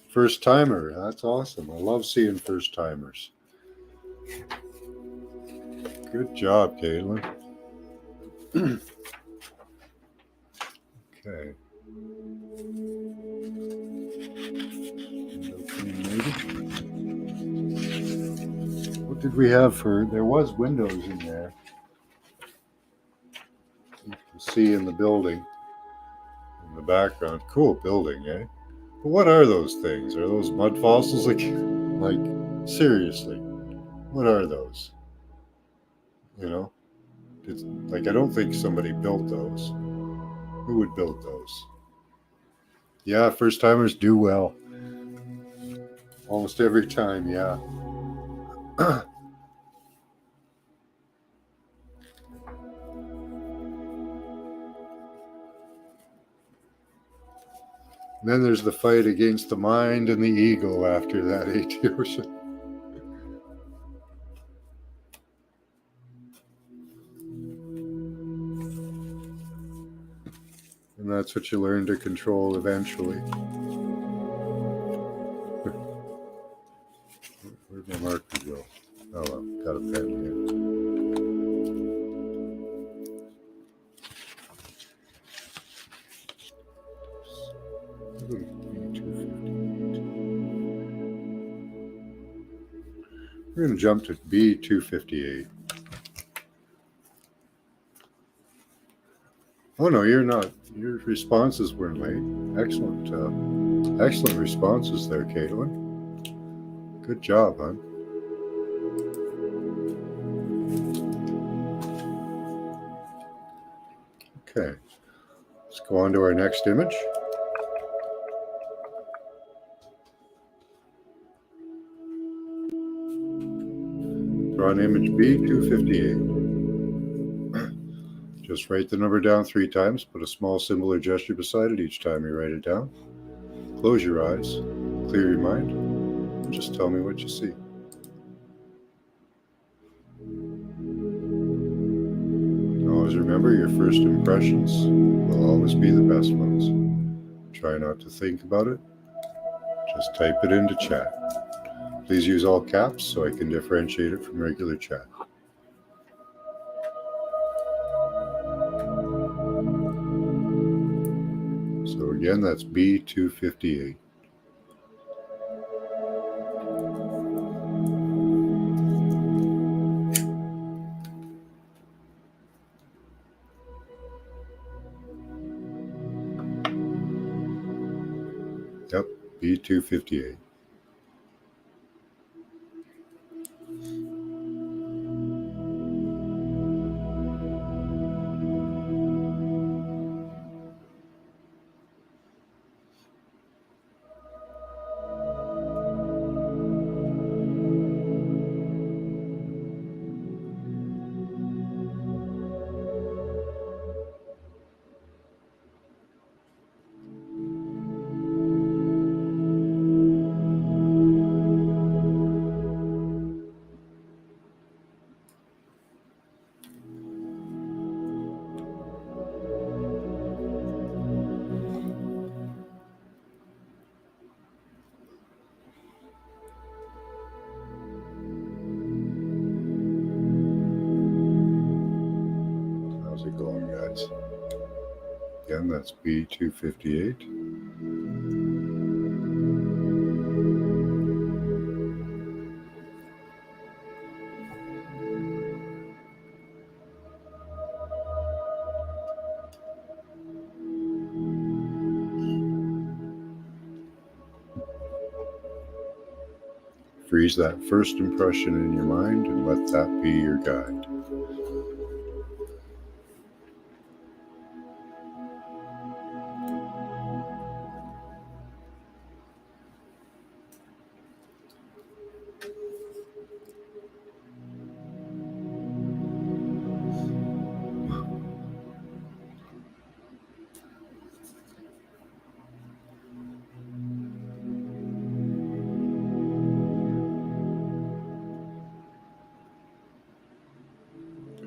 First timer. That's awesome. I love seeing first timers. Good job, Caitlin. Okay. What did we have for? There was windows in there. You can see in the building, in the background. Cool building, eh? But what are those things? Are those mud fossils? Like seriously, what are those? You know, I don't think somebody built those. Who would build those? Yeah, first timers do well. Almost every time, yeah. And then there's the fight against the mind and the ego after that, Ocean. And that's what you learn to control eventually. Where'd my marker go? Oh well, got a pen here. We're going to jump to B258. Oh no, you're not. Your responses weren't late. Excellent. Excellent responses there, Caitlin. Good job, hon. Okay. Let's go on to our next image. Draw an image B258. Just write the number down 3 times. Put a small symbol or gesture beside it each time you write it down. Close your eyes. Clear your mind. And just tell me what you see. Always remember, your first impressions will always be the best ones. Try not to think about it. Just type it into chat. Please use all caps so I can differentiate it from regular chat. So again, that's B258. Yep, B258. How's it going, guys? Again, that's B258. Freeze that first impression in your mind and let that be your guide.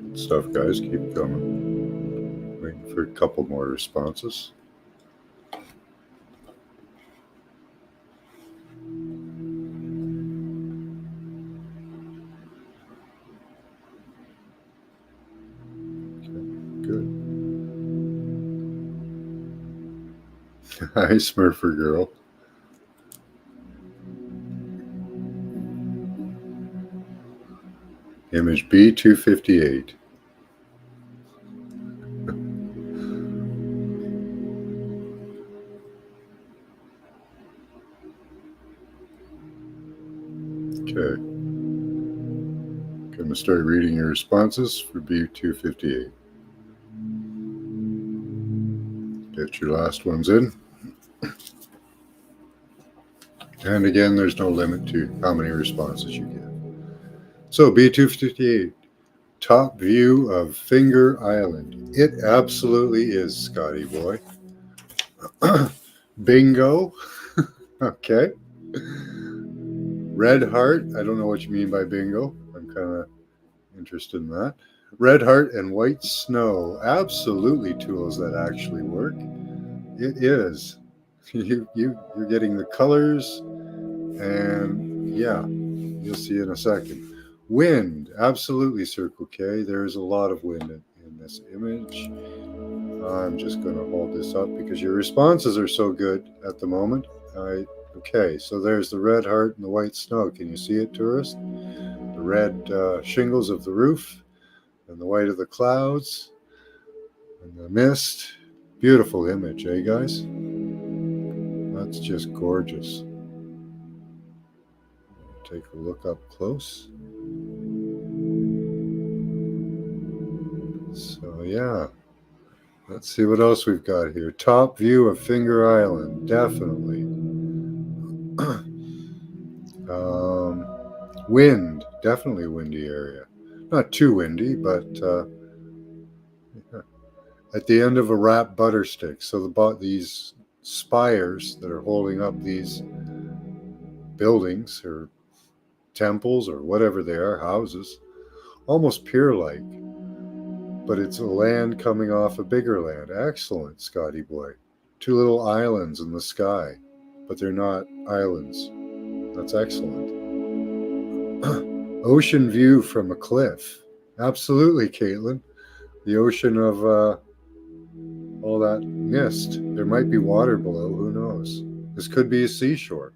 Good stuff, guys. Keep coming. Waiting for a couple more responses. Hi, Smurfer girl. Image B258. Okay. Going to start reading your responses for B258. Get your last ones in. And again, there's no limit to how many responses you get. So B258, top view of Finger Island. It absolutely is, Scotty boy. Bingo. Okay. Red heart. I don't know what you mean by bingo. I'm kind of interested in that. Red heart and white snow. Absolutely tools that actually work. It is. You're getting the colors, and yeah, you'll see in a second. Wind. Absolutely, Circle K. There's a lot of wind in this image. I'm just going to hold this up because your responses are so good at the moment. Okay, so there's the red heart and the white snow. Can you see it, tourist? The red shingles of the roof and the white of the clouds and the mist. Beautiful image, eh, guys? That's just gorgeous. Take a look up close. So, yeah. Let's see what else we've got here. Top view of Finger Island. Definitely. Wind. Definitely a windy area. Not too windy, but at the end of a wrapped butter stick. So these spires that are holding up these buildings or temples or whatever they are, houses, almost pier-like, but it's a land coming off a bigger land. Excellent, Scotty boy. Two little islands in the sky, but they're not islands. That's excellent. Ocean view from a cliff. Absolutely, Caitlin. The ocean of all that mist. There might be water below. Who knows? This could be a seashore.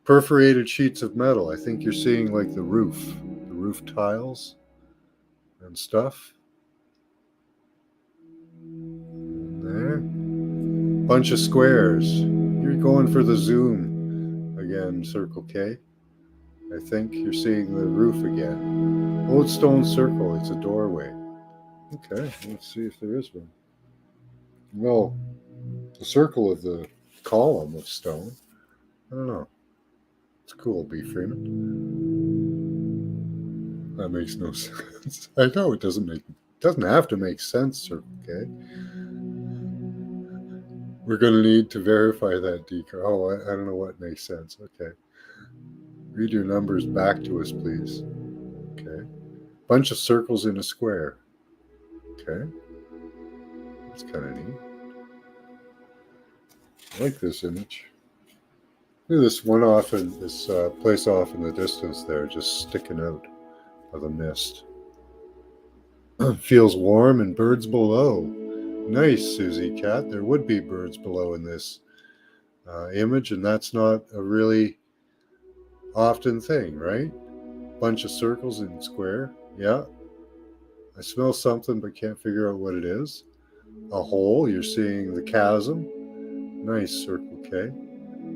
Perforated sheets of metal. I think you're seeing like the roof tiles and stuff. And there. Bunch of squares. You're going for the zoom again, Circle K. I think you're seeing the roof again. Old stone circle. It's a doorway. Okay, let's see if there is one. Well, the circle of the column of stone. I don't know. It's cool, B. Freeman. That makes no sense. I know it doesn't have to make sense, Circle K. We're going to need to verify that, Decar. Oh, I don't know what makes sense. Okay. Read your numbers back to us, please. Okay. Bunch of circles in a square. Okay. That's kind of neat. I like this image. Look at this one off in this place off in the distance there, just sticking out of the mist. Feels warm and birds below. Nice, Susie Cat. There would be birds below in this image, and that's not a really often thing, right? Bunch of circles in square. Yeah. I smell something but can't figure out what it is. A hole. You're seeing the chasm. Nice, Circle K.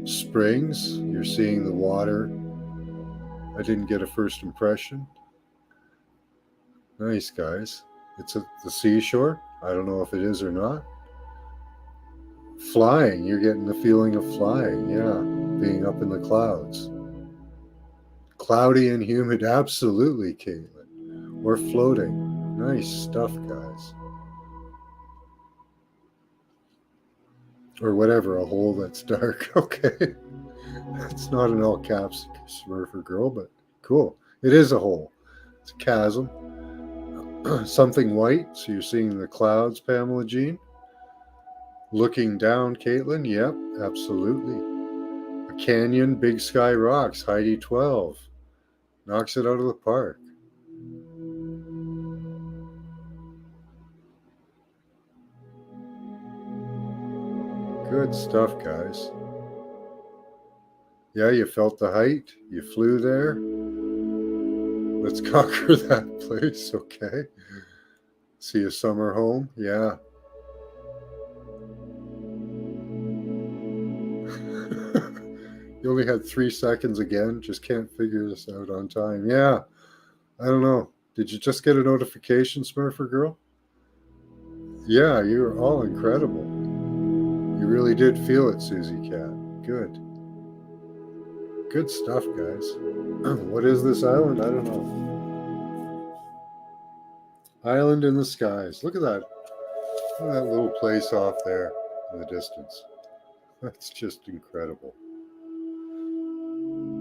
Springs. You're seeing the water. I didn't get a first impression. Nice, guys. It's at the seashore. I don't know if it is or not. Flying. You're getting the feeling of flying. Yeah. Being up in the clouds. Cloudy and humid. Absolutely, Caitlin. Or floating. Nice stuff, guys. Or whatever, a hole that's dark. Okay. That's not an all caps Smurfer girl, but cool. It is a hole. It's a chasm. Something white. So you're seeing the clouds, Pamela Jean. Looking down, Caitlin. Yep, absolutely. A canyon, big sky rocks. Heidi 12. Knocks it out of the park. Good stuff, guys. Yeah, you felt the height. You flew there. Let's conquer that place, okay? See a summer home? Yeah. You only had 3 seconds again. Just can't figure this out on time. Yeah. I don't know. Did you just get a notification, Smurfer Girl? Yeah, you were all incredible. You really did feel it, Susie Cat. Good. Good stuff, guys. What is this island? I don't know. Island in the skies. Look at that. Look at that little place off there in the distance. That's just incredible.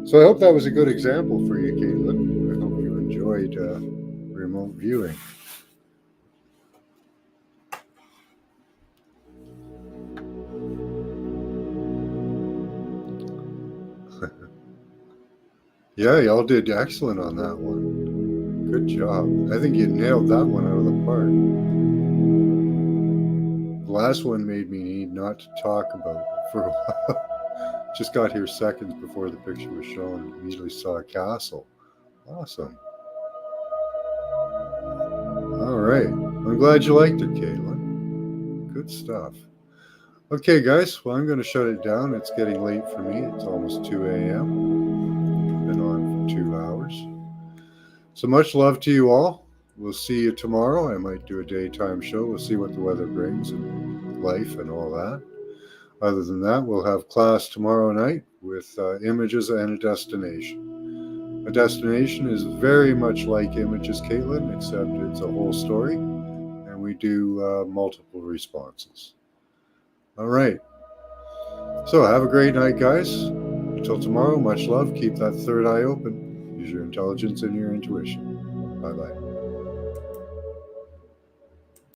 So I hope that was a good example for you, Caitlin. I hope you enjoyed remote viewing. Yeah, y'all did excellent on that one. Good job. I think you nailed that one out of the park. The last one made me need not to talk about it for a while. Just got here seconds before the picture was shown. Immediately saw a castle. Awesome. All right. I'm glad you liked it, Caitlin. Good stuff. Okay, guys. Well, I'm going to shut it down. It's getting late for me. It's almost 2 a.m. Been on for 2 hours. So much love to you all. We'll see you tomorrow. I might do a daytime show. We'll see what the weather brings and life and all that. Other than that, we'll have class tomorrow night with images and a destination. A destination is very much like images, Caitlin, except it's a whole story, and we do multiple responses. All right. So have a great night, guys. Until tomorrow, much love. Keep that third eye open. Use your intelligence and your intuition. Bye-bye.